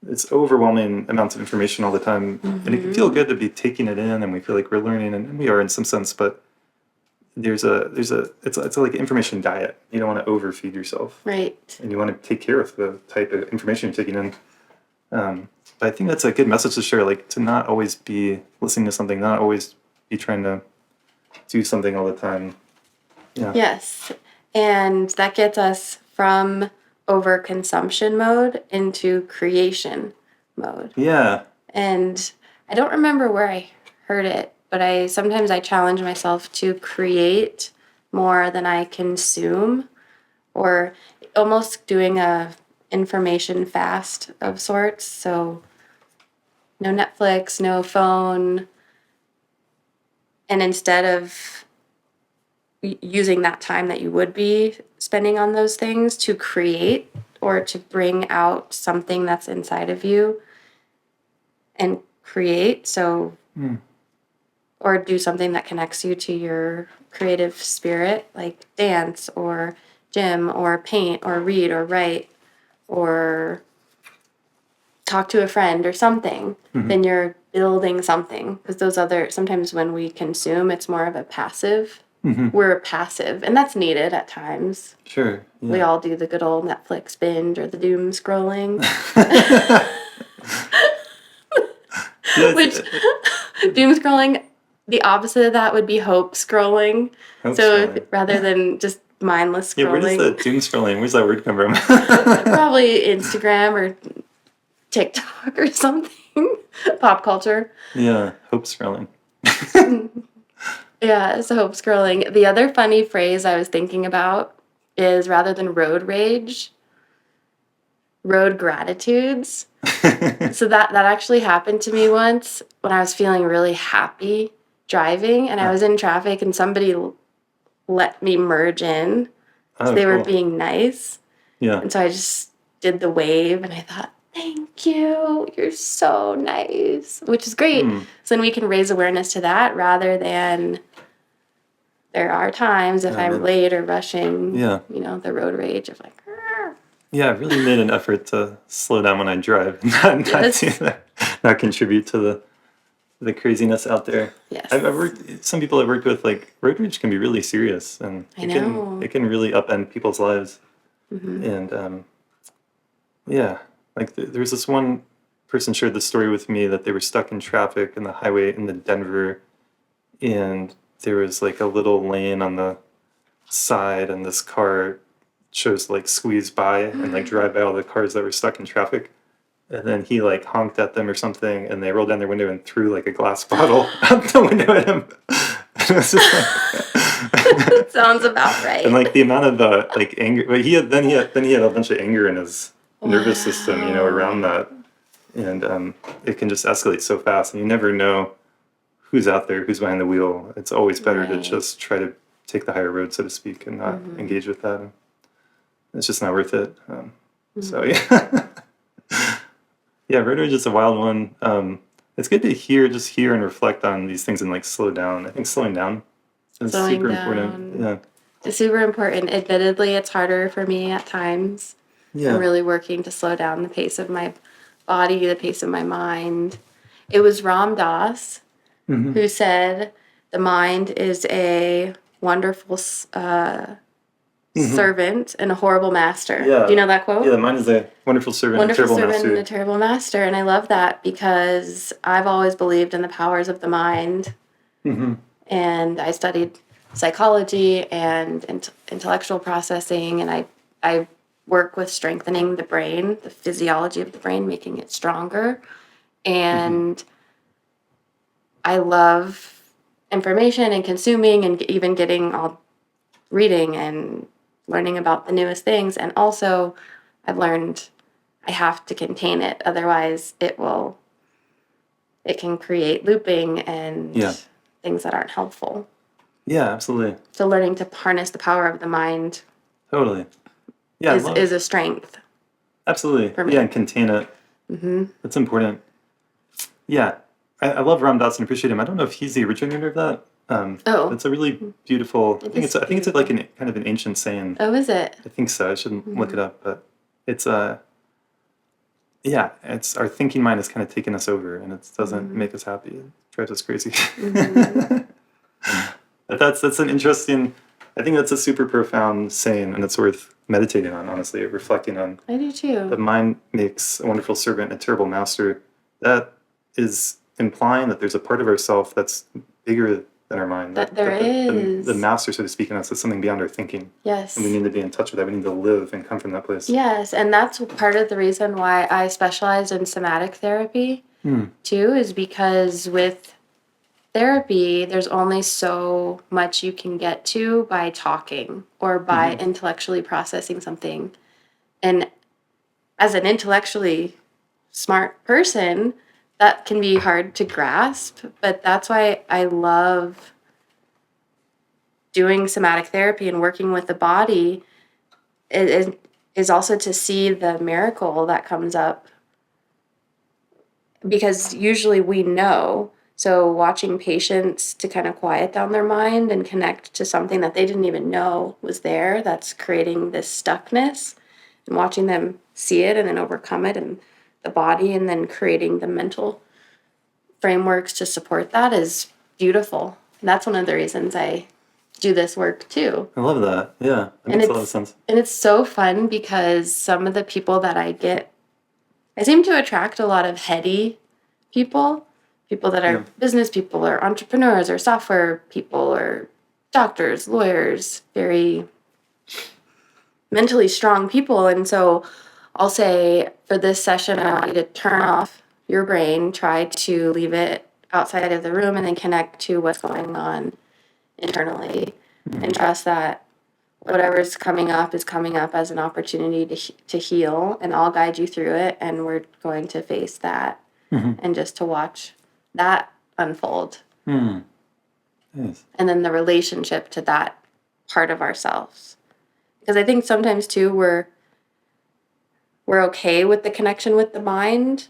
It's overwhelming amounts of information all the time, and it can feel good to be taking it in, and we feel like we're learning, and we are in some sense. But it's like an information diet. You don't want to overfeed yourself, Right? And you want to take care of the type of information you're taking in. But I think that's a good message to share, to not always be listening to something, not always be trying to do something all the time. Yeah. Yes, and that gets us from overconsumption mode into creation mode. Yeah. And I don't remember where I heard it, but sometimes I challenge myself to create more than I consume, or almost doing a information fast of sorts. So no Netflix, no phone, and instead of using that time that you would be spending on those things to create or to bring out something that's inside of you and create. So, or do something that connects you to your creative spirit, like dance or gym or paint or read or write or talk to a friend or something, then you're building something. Because sometimes when we consume, it's more of a passive we're passive, and that's needed at times. Sure. We Yeah. all do the good old Netflix binge or the doom scrolling, Yeah, which doom scrolling, the opposite of that would be hope scrolling. hope So scrolling. rather than just mindless Yeah, where does scrolling, that doom scrolling, where's that word come from? probably Instagram or TikTok or something, pop culture. Yeah, hope scrolling. Yeah, so hope scrolling. The other funny phrase I was thinking about is rather than road rage, road gratitudes. So that actually happened to me once when I was feeling really happy driving and I was in traffic and somebody let me merge in. So Oh, they were cool. being nice. Yeah. And so I just did the wave and I thought, thank you. You're so nice, which is great. So then we can raise awareness to that rather than there are times if I'm late or rushing, Yeah. The road rage of like, "Arr." Yeah, I really made an effort to slow down when I drive, not Yes. do that, not contribute to the craziness out there. Yes. I've worked. Some people I've worked with, like road rage, can be really serious, and I know. it can really upend people's lives. Mm-hmm. And yeah, like there was this one person shared the story with me that they were stuck in traffic in the highway in the Denver, and there was like a little lane on the side, and this car chose to like squeeze by and like drive by all the cars that were stuck in traffic. And then he like honked at them or something, and they rolled down their window and threw like a glass bottle out the window at him. It was just like Sounds about right. and like the amount of like anger, but then he had a bunch of anger in his nervous system, around that, and it can just escalate so fast, and you never know who's out there, who's behind the wheel. It's always better to Right. just try to take the higher road, so to speak, and not engage with that. It's just not worth it. So yeah. Yeah, road rage is a wild one. It's good to hear and reflect on these things and like slow down. I think slowing down is Slowing super down. important. Yeah. It's super important. Admittedly, it's harder for me at times. Yeah. I'm really working to slow down the pace of my body, the pace of my mind. It was Ram Dass who said, the mind is a wonderful servant and a horrible master. Yeah. Do you know that quote? Yeah, the mind is a wonderful servant, Wonderful a terrible servant master. and a terrible master. And I love that because I've always believed in the powers of the mind. And I studied psychology and intellectual processing, and I work with strengthening the brain, the physiology of the brain, making it stronger. And I love information and consuming and even getting all reading and learning about the newest things. And also I've learned I have to contain it. Otherwise it can create looping and things that aren't helpful. Yeah, absolutely. So learning to harness the power of the mind Totally. Yeah, is a strength. Absolutely. For me. Yeah, and contain it. That's important. Yeah, I love Ram Dass and appreciate him. I don't know if he's the originator of that. It's a really beautiful. I think it's like an kind of an ancient saying. Oh, is it? I think so. I shouldn't look it up, but it's it's our thinking mind has kind of taken us over, and it doesn't make us happy. It drives us crazy. But that's an interesting. I think that's a super profound saying, and it's worth meditating on. Honestly, reflecting on. I do too. The mind makes a wonderful servant, a terrible master. That is implying that there's a part of ourself that's bigger than our mind. That there is. The master, so to speak, in us is something beyond our thinking. Yes. And we need to be in touch with that. We need to live and come from that place. Yes, and that's part of the reason why I specialize in somatic therapy, too, is because with therapy, there's only so much you can get to by talking or by intellectually processing something. And as an intellectually smart person, that can be hard to grasp, but that's why I love doing somatic therapy and working with the body is also to see the miracle that comes up. Because usually we know. So watching patients to kind of quiet down their mind and connect to something that they didn't even know was there, that's creating this stuckness, and watching them see it and then overcome it in the body, and then creating the mental frameworks to support that is beautiful. And that's one of the reasons I do this work too. I love that. Yeah, that makes a lot of sense. And it's so fun because some of the people that I seem to attract a lot of heady people that are business people or entrepreneurs or software people or doctors, lawyers, very mentally strong people. And so I'll say, for this session, I want you to turn off your brain, try to leave it outside of the room, and then connect to what's going on internally, and trust that whatever's coming up is coming up as an opportunity to heal, and I'll guide you through it, and we're going to face that and just to watch that unfold. Nice. And then the relationship to that part of ourselves. Because I think sometimes too we're okay with the connection with the mind,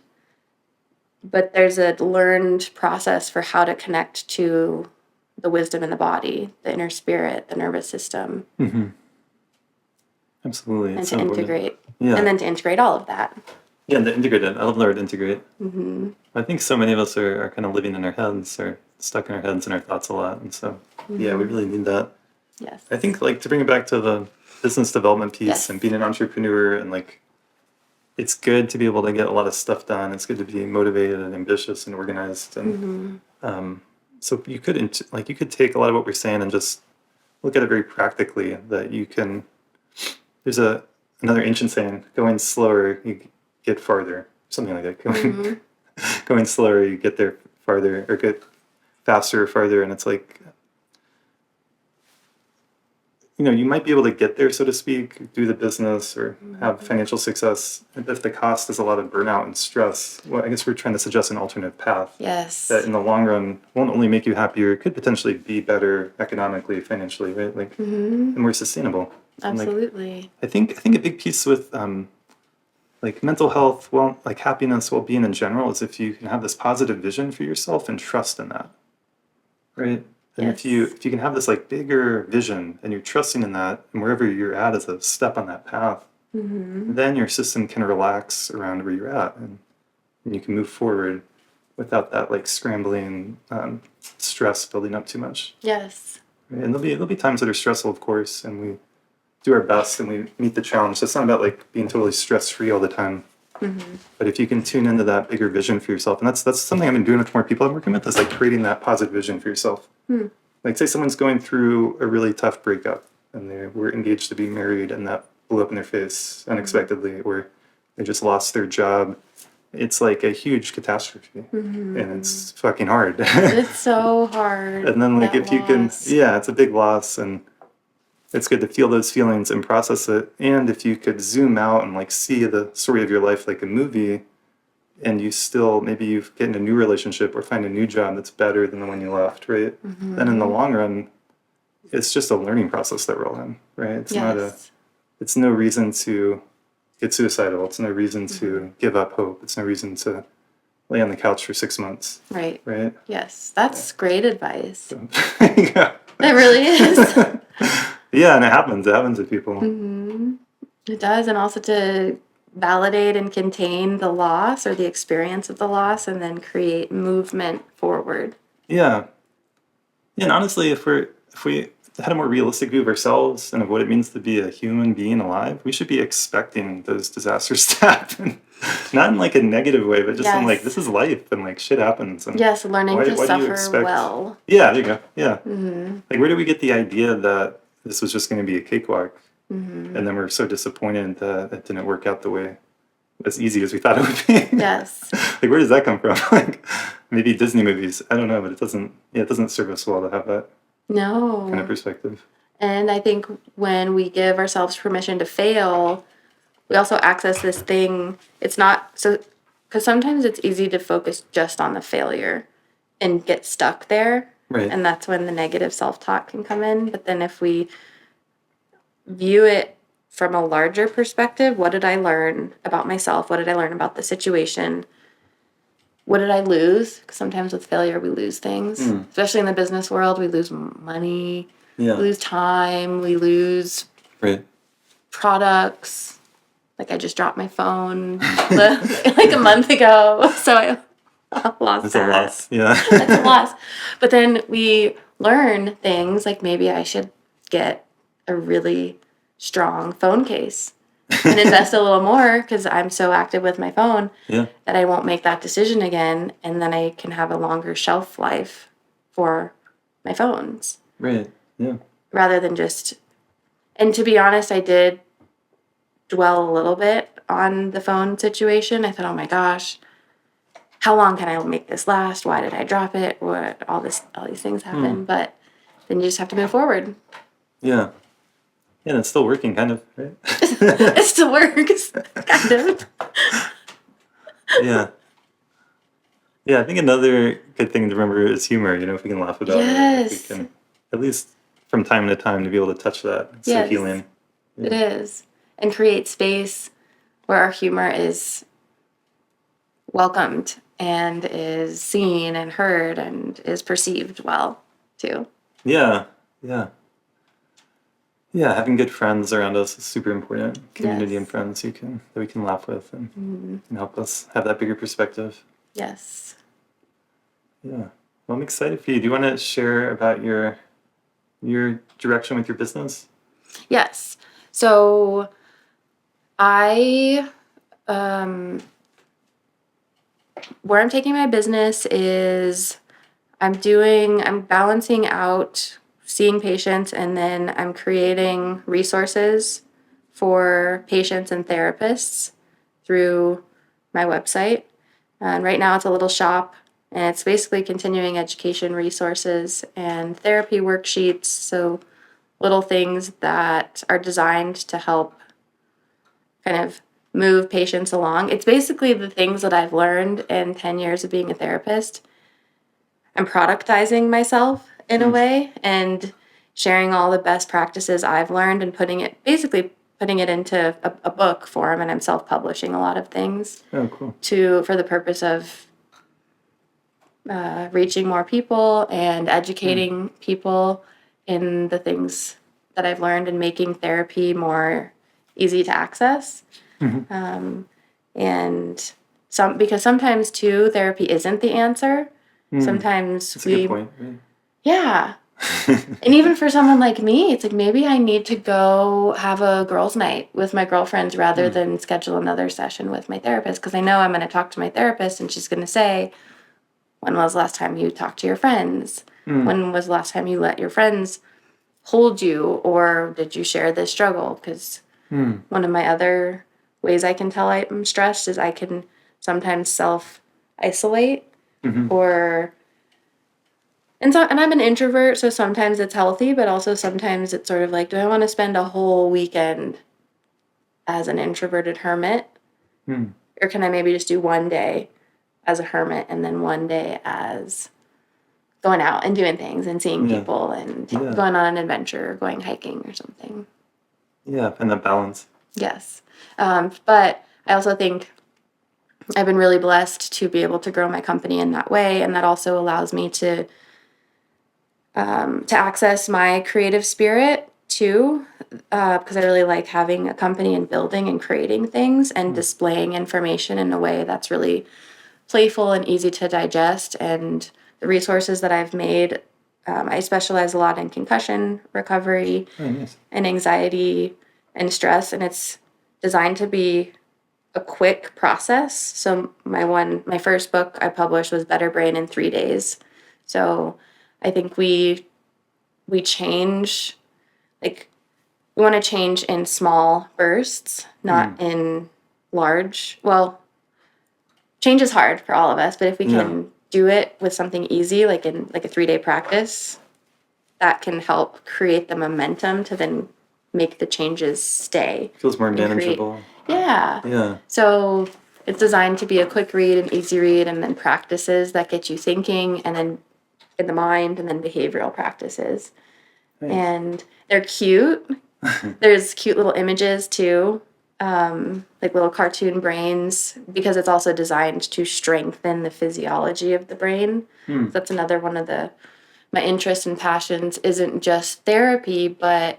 but there's a learned process for how to connect to the wisdom in the body, the inner spirit, the nervous system. Absolutely. And to integrate. Yeah. And then to integrate all of that. Yeah, and to integrate it. I love the word integrate. I think so many of us are kind of living in our heads, or stuck in our heads and our thoughts a lot. And so, yeah, we really need that. Yes. I think, like, to bring it back to the business development piece and being an entrepreneur, and like, it's good to be able to get a lot of stuff done. It's good to be motivated and ambitious and organized. And so you could you could take a lot of what we're saying and just look at it very practically. That you can. There's another ancient saying: going slower, you get farther. Something like that. Going slower, you get there farther, or get faster or farther. And it's like, you might be able to get there, so to speak, do the business or have financial success. If the cost is a lot of burnout and stress, well, I guess we're trying to suggest an alternative path. Yes. That in the long run won't only make you happier, it could potentially be better economically, financially, right? Like, and more sustainable. Absolutely. I think a big piece with like mental health, like happiness, well-being in general, is if you can have this positive vision for yourself and trust in that, right? And if you can have this like bigger vision and you're trusting in that, and wherever you're at as a step on that path, then your system can relax around where you're at, and you can move forward without that like scrambling stress building up too much. Yes. Right? And there'll be times that are stressful, of course, and we do our best and we meet the challenge. So it's not about like being totally stress-free all the time. But if you can tune into that bigger vision for yourself, and that's something I've been doing with more people I'm working with, is like creating that positive vision for yourself. Like, say someone's going through a really tough breakup and they were engaged to be married and that blew up in their face unexpectedly, or they just lost their job. It's like a huge catastrophe, and it's fucking hard. It's so hard. And then like, if you can, it's a big loss, and it's good to feel those feelings and process it. And if you could zoom out and like see the story of your life like a movie, and you still, maybe you get in a new relationship or find a new job that's better than the one you left, right? Then in the long run, it's just a learning process that we're all in, right? It's no reason to get suicidal. It's no reason to give up hope. It's no reason to lay on the couch for 6 months. Right? Yes, that's great advice. So, It really is. Yeah, and it happens. It happens to people. It does, and also to validate and contain the loss or the experience of the loss, and then create movement forward. Yeah. And honestly, if we had a more realistic view of ourselves and of what it means to be a human being alive, we should be expecting those disasters to happen. Not in like a negative way, but just in like, this is life, and like shit happens. And learning to suffer well. Yeah, there you go. Yeah. Like, where do we get the idea that this was just going to be a cakewalk? And then we're so disappointed that it didn't work out the way as easy as we thought it would be. Yes. Like, where does that come from? Like, maybe Disney movies. I don't know, but it doesn't serve us well to have that kind of perspective. And I think when we give ourselves permission to fail, we also access this thing. It's not so, because sometimes it's easy to focus just on the failure and get stuck there. Right. And that's when the negative self-talk can come in. But then if we view it from a larger perspective, what did I learn about myself? What did I learn about the situation? What did I lose? Because sometimes with failure, we lose things. Especially in the business world, we lose money, we lose time, we lose products. Like, I just dropped my phone like a month ago, so I lost It's that. a loss, yeah. That's a loss. But then we learn things like maybe I should get a really strong phone case and invest a little more because I'm so active with my phone Yeah. that I won't make that decision again, and then I can have a longer shelf life for my phones. Right. Yeah. Rather than just, and to be honest, I did dwell a little bit on the phone situation. I thought, oh my gosh, how long can I make this last? Why did I drop it? What all these things happen. But then you just have to move forward. Yeah. Yeah, and it's still working, kind of, right? It still works, kind of. Yeah. Yeah, I think another good thing to remember is humor. If we can laugh about it, if Yes. we can, at least from time to time, to be able to touch that. It's so Yes. healing. It is. And create space where our humor is welcomed and is seen and heard and is perceived well, too. Yeah. Yeah. Yeah, having good friends around us is super important. Community and friends that we can laugh with and can help us have that bigger perspective. Yes. Yeah. Well, I'm excited for you. Do you want to share about your direction with your business? Yes. So where I'm taking my business is I'm balancing out seeing patients, and then I'm creating resources for patients and therapists through my website. And right now it's a little shop, and it's basically continuing education resources and therapy worksheets. So little things that are designed to help kind of move patients along. It's basically the things that I've learned in 10 years of being a therapist. I'm productizing myself in a way and sharing all the best practices I've learned and putting it into a book form, and I'm self-publishing a lot of things. Oh, cool. For the purpose of reaching more people and educating people in the things that I've learned and making therapy more easy to access. And because sometimes too, therapy isn't the answer. Sometimes That's a good point. Right? Yeah. And even for someone like me, it's like maybe I need to go have a girls' night with my girlfriends rather than schedule another session with my therapist, because I know I'm going to talk to my therapist and she's going to say, when was the last time you talked to your friends? When was the last time you let your friends hold you, or did you share this struggle? Because one of my other ways I can tell I'm stressed is I can sometimes self-isolate or... And I'm an introvert, so sometimes it's healthy, but also sometimes it's sort of like, do I want to spend a whole weekend as an introverted hermit? Or can I maybe just do one day as a hermit and then one day as going out and doing things and seeing people and going on an adventure or going hiking or something? Yeah, and that balance. Yes. But I also think I've been really blessed to be able to grow my company in that way, and that also allows me to access my creative spirit too, because I really like having a company and building and creating things and displaying information in a way that's really playful and easy to digest. And the resources that I've made, I specialize a lot in concussion recovery and anxiety and stress, and it's designed to be a quick process. So my first book I published was Better Brain in 3 days. So I think we change, like, we want to change in small bursts, not in large. Well, change is hard for all of us, but if we can do it with something easy, like in like a 3-day practice, that can help create the momentum to then make the changes stay. Feels more manageable. Yeah. So it's designed to be a quick read, an easy read, and then practices that get you thinking, and then in the mind, and then behavioral practices. Nice. And they're cute. There's cute little images too, like little cartoon brains, because it's also designed to strengthen the physiology of the brain. So that's another one of my interests and passions isn't just therapy, but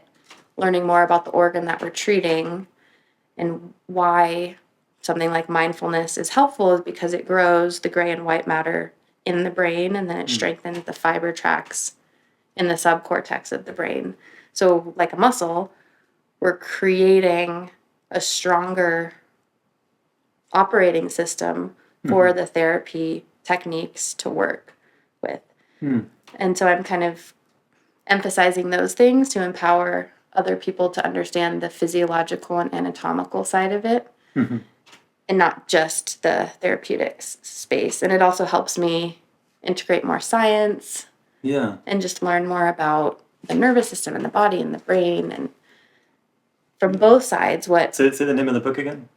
learning more about the organ that we're treating, and why something like mindfulness is helpful is because it grows the gray and white matter in the brain, and then it strengthens the fiber tracts in the subcortex of the brain. So like a muscle, we're creating a stronger operating system for the therapy techniques to work with. And so I'm kind of emphasizing those things to empower other people to understand the physiological and anatomical side of it, and not just the therapeutics space. And it also helps me integrate more science and just learn more about the nervous system and the body and the brain, and from both sides what... Say the name of the book again.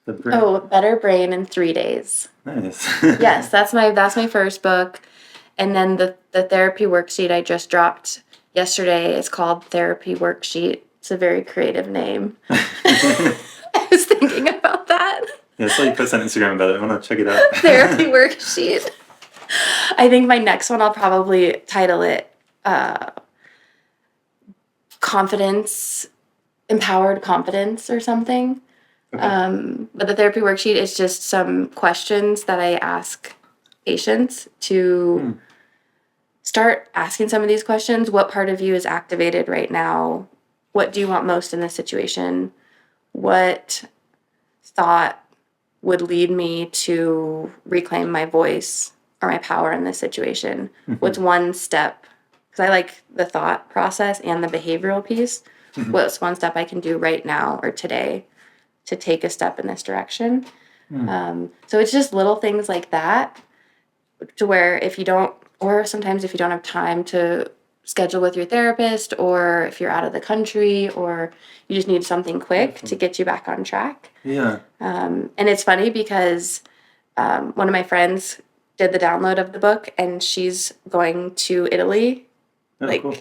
The brain. Oh, Better Brain in 3 days. Nice. Yes, that's my first book. And then the therapy worksheet I just dropped yesterday is called Therapy Worksheet. It's a very creative name. I was thinking about that. Yeah, I saw you post on Instagram about it. I want to check it out. Therapy Worksheet. I think my next one I'll probably title it Empowered Confidence or something. Okay. But the therapy worksheet is just some questions that I ask patients to start asking some of these questions. What part of you is activated right now? What do you want most in this situation? What thought would lead me to reclaim my voice or my power in this situation? What's one step? Because I like the thought process and the behavioral piece. What's one step I can do right now or today to take a step in this direction? So it's just little things like that, to where if you don't, or sometimes if you don't have time to schedule with your therapist, or if you're out of the country, or you just need something quick to get you back on track. Yeah. And it's funny because one of my friends did the download of the book, and she's going to Italy Cool.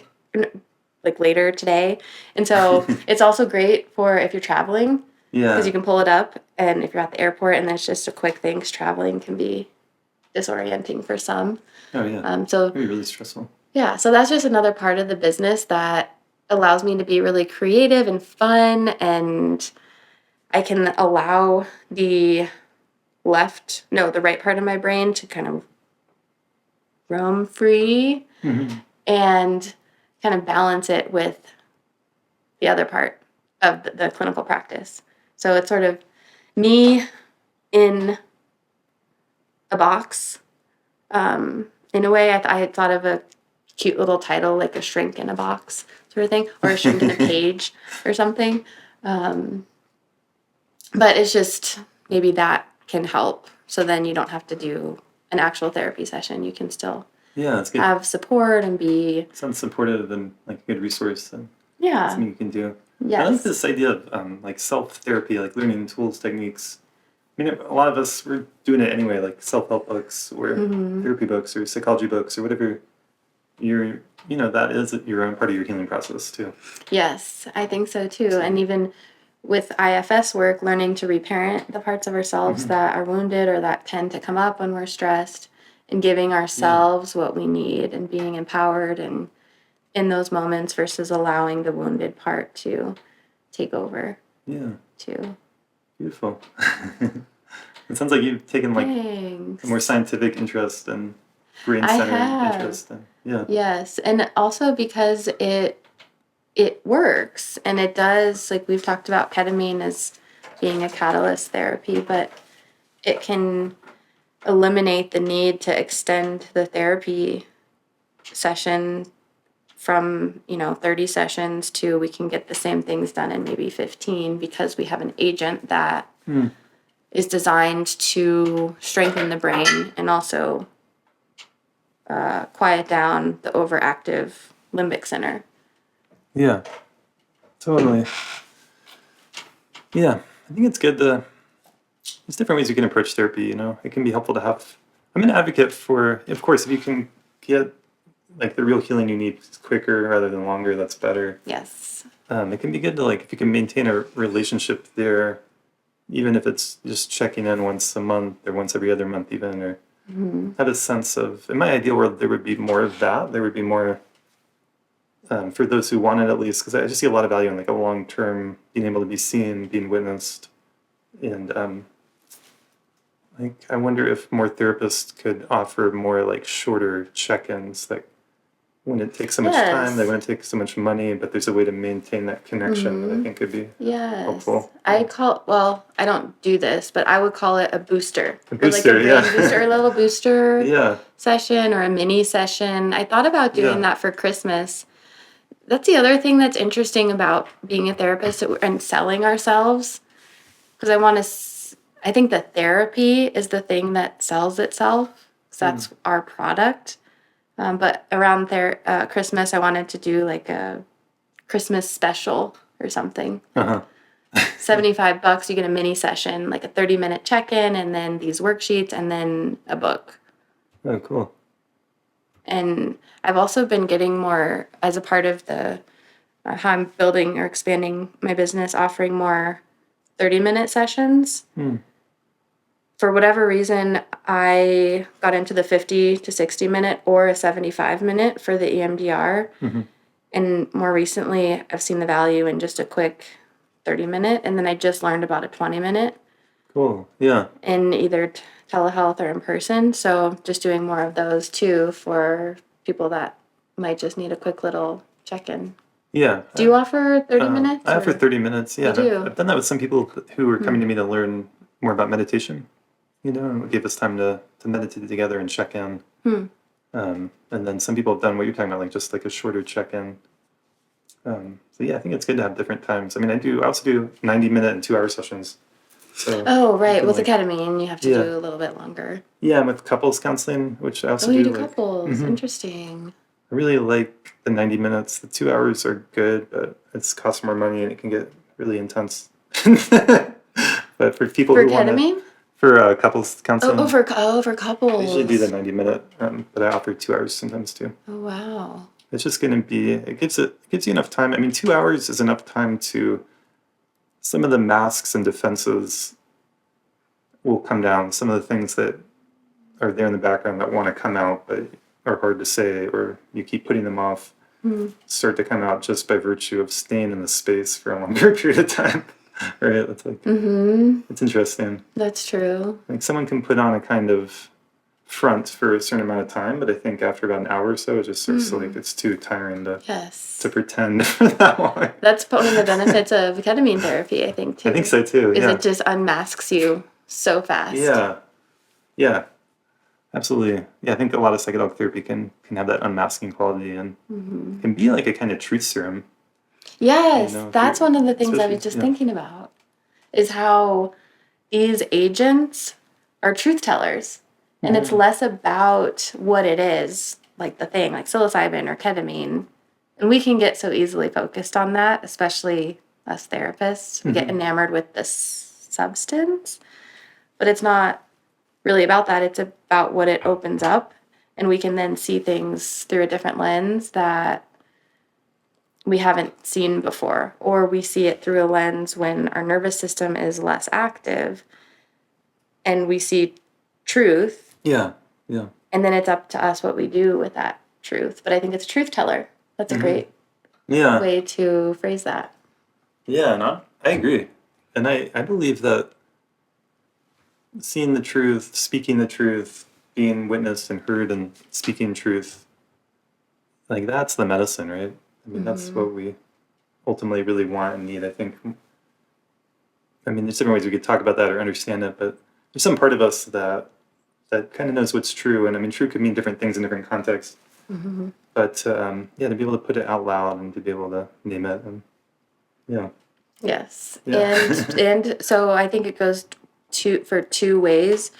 like later today. And so it's also great for if you're traveling. Yeah. Because you can pull it up, and if you're at the airport and there's just a quick thing, 'cause traveling can be disorienting for some. Oh, yeah. So it can be really stressful. Yeah, so that's just another part of the business that allows me to be really creative and fun, and I can allow the right part of my brain to kind of roam free and kind of balance it with the other part of the clinical practice. So it's sort of me in a box. In a way, I thought of a cute little title, like a shrink in a box sort of thing, or a shrink in a page or something. But it's just, maybe that can help. So then you don't have to do an actual therapy session. You can still it's good. have support and be... Sounds supportive and like a good resource and Yeah. something you can do. Yes. I like this idea of like self-therapy, like learning tools, techniques. I mean, a lot of us, we're doing it anyway, like self-help books or therapy books or psychology books or whatever. That is your own part of your healing process too. Yes, I think so too. And even with IFS work, learning to reparent the parts of ourselves that are wounded or that tend to come up when we're stressed, and giving ourselves what we need and being empowered and in those moments versus allowing the wounded part to take over. Yeah. Too. Beautiful. It sounds like you've taken like Thanks. a more scientific interest and brain-centered interest. Yes, and also because it works, and it does, like we've talked about ketamine as being a catalyst therapy, but it can eliminate the need to extend the therapy session from 30 sessions to we can get the same things done in maybe 15, because we have an agent that is designed to strengthen the brain and also quiet down the overactive limbic center. Yeah, totally. Yeah, I think it's good there's different ways you can approach therapy, It can be helpful to have... I'm an advocate for, of course, if you can get like the real healing you need quicker rather than longer, that's better. Yes. It can be good to, like, if you can maintain a relationship there, even if it's just checking in once a month or once every other month even, or have a sense of... In my ideal world, there would be more of that. There would be more... for those who want it, at least, because I just see a lot of value in like a long-term being able to be seen, being witnessed, and I wonder if more therapists could offer more like shorter check-ins that when it takes so much time, they want to take so much money, but there's a way to maintain that connection that I think could be helpful. I don't do this, but I would call it a booster. A booster, or like a brain booster, a little booster session or a mini session. I thought about doing that for Christmas. That's the other thing that's interesting about being a therapist and selling ourselves. Because I think that therapy is the thing that sells itself. So that's our product. But around Christmas, I wanted to do like a Christmas special or something. $75, you get a mini session, like a 30-minute check-in, and then these worksheets, and then a book. Oh, cool. And I've also been getting more, as a part of the how I'm building or expanding my business, offering more 30-minute sessions. For whatever reason, I got into the 50 to 60-minute or a 75-minute for the EMDR. And more recently, I've seen the value in just a quick 30-minute. And then I just learned about a 20-minute. Cool, yeah. In either telehealth or in person. So just doing more of those too for people that might just need a quick little check-in. Yeah. Do you offer 30 minutes? I offer 30 minutes, yeah. You do? I've done that with some people who were coming to me to learn more about meditation. And it gave us time to meditate together and check in. And then some people have done what you're talking about, like just like a shorter check-in. So yeah, I think it's good to have different times. I mean, I also do 90-minute and 2-hour sessions. So with the ketamine, you have to do a little bit longer. Yeah, I'm with couples counseling, which I also do. You do couples. Interesting. I really like the 90 minutes. The 2 hours are good, but it's costs more money and it can get really intense. But for people who want ketamine? For couples counseling. For couples. I usually do the 90-minute, but I offer 2 hours sometimes too. Oh, wow. It's just going to be, it gives you enough time. I mean, 2 hours is enough time to, some of the masks and defenses will come down. Some of the things that are there in the background that want to come out but are hard to say, or you keep putting them off, start to come out just by virtue of staying in the space for a longer period of time. Right? It's like, it's interesting. That's true. Like someone can put on a kind of front for a certain amount of time, but I think after about an hour or so, it just starts to like, it's too tiring to pretend for that long. That's one of the benefits of ketamine therapy, I think, too. I think so, too, Is it just unmasks you so fast. Yeah. Absolutely. Yeah, I think a lot of psychedelic therapy can have that unmasking quality and can be like a kind of truth serum. Yes, that's one of the things I was just thinking about, is how these agents are truth tellers. And it's less about what it is, like the thing, like psilocybin or ketamine. And we can get so easily focused on that, especially us therapists. We get enamored with the substance. But it's not really about that. It's about what it opens up. And we can then see things through a different lens that we haven't seen before. Or we see it through a lens when our nervous system is less active. And we see truth. Yeah. And then it's up to us what we do with that truth. But I think it's a truth teller. That's a great way to phrase that. Yeah, and I agree. And I believe that seeing the truth, speaking the truth, being witnessed and heard and speaking truth, like that's the medicine, right? I mean, that's what we ultimately really want and need, I think. I mean, there's different ways we could talk about that or understand it, but there's some part of us that kind of knows what's true. And I mean, true could mean different things in different contexts. But to be able to put it out loud and to be able to name it. And Yes. And so I think it goes for two ways.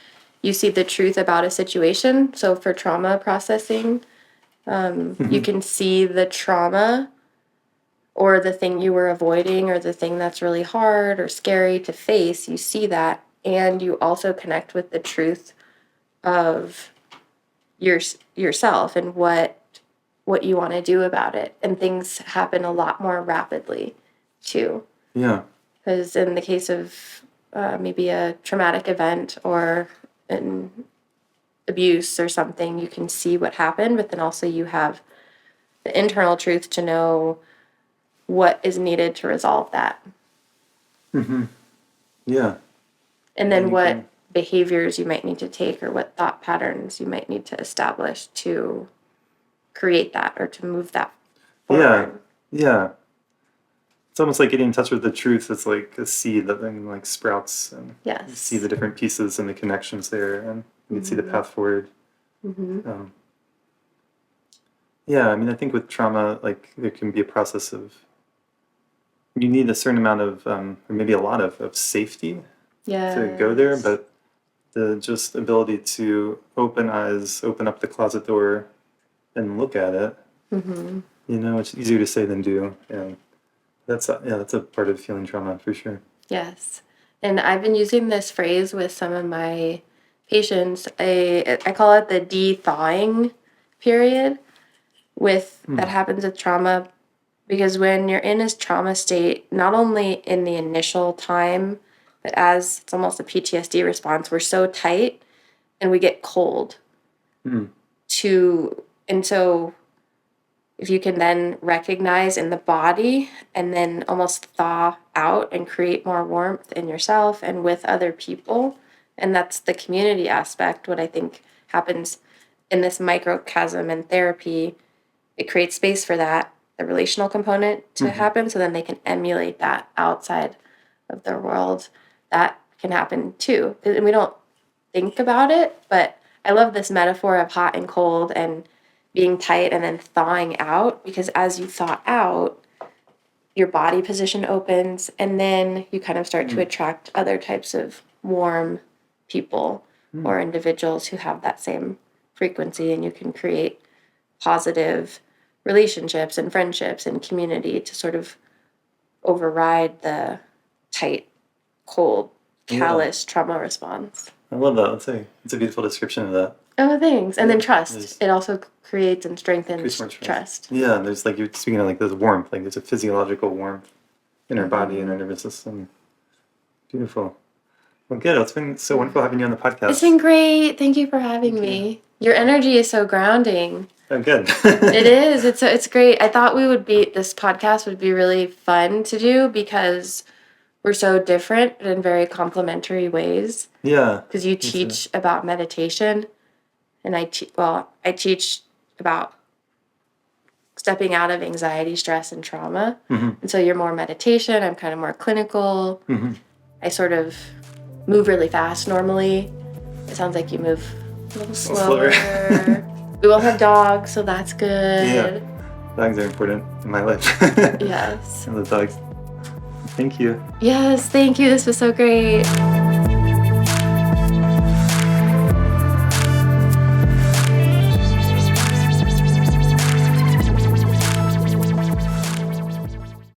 You see the truth about a situation. So for trauma processing, you can see the trauma or the thing you were avoiding or the thing that's really hard or scary to face. You see that, and you also connect with the truth of yourself and what you want to do about it. And things happen a lot more rapidly too. Yeah. Because in the case of maybe a traumatic event or an abuse or something, you can see what happened, but then also you have the internal truth to know what is needed to resolve that. Yeah. And then what behaviors you might need to take or what thought patterns you might need to establish to create that or to move that Yeah. forward. Yeah. It's almost like getting in touch with the truth. It's like a seed that then like sprouts, and you see Yes. the different pieces and the connections there, and you can see the path forward. Um, yeah, I mean, I think with trauma, like there can be a process of you need a certain amount of, or maybe a lot of safety to go there, Yes. but the just ability to open eyes, open up the closet door, and look at it. It's easier to say than do, and that's a part of healing trauma for sure. Yes. And I've been using this phrase with some of my patients. I call it the de-thawing period that happens with trauma, because when you're in this trauma state, not only in the initial time, but as it's almost a PTSD response, we're so tight and we get cold. And so if you can then recognize in the body and then almost thaw out and create more warmth in yourself and with other people, and that's the community aspect, what I think happens in this microcosm in therapy, it creates space for that, the relational component to happen, so then they can emulate that outside of their world. That can happen too. And we don't think about it, but I love this metaphor of hot and cold and being tight and then thawing out, because as you thaw out, your body position opens and then you kind of start to attract other types of warm people or individuals who have that same frequency, and you can create positive relationships and friendships and community to sort of override the tight, cold, callous trauma response. I love that. It's a beautiful description of that. Oh, thanks. And then trust. There's- It also creates and strengthens Creates more trust. Yeah, there's like you're speaking of like this warmth, like there's a physiological warmth in our body and our nervous system. Beautiful. Well, good. It's been so wonderful having you on the podcast. It's been great. Thank you for having me. Your energy is so grounding. Oh, good. It is. It's great. I thought this podcast would be really fun to do because we're so different in very complementary ways. Yeah. Because you teach about meditation, and I teach about stepping out of anxiety, stress, and trauma. And so you're more meditation. I'm kind of more clinical. I sort of move really fast normally. It sounds like you move a little slower. We both have dogs, so that's good. Yeah. Dogs are important in my life. Yes. I love dogs. Thank you. Yes, thank you. This was so great.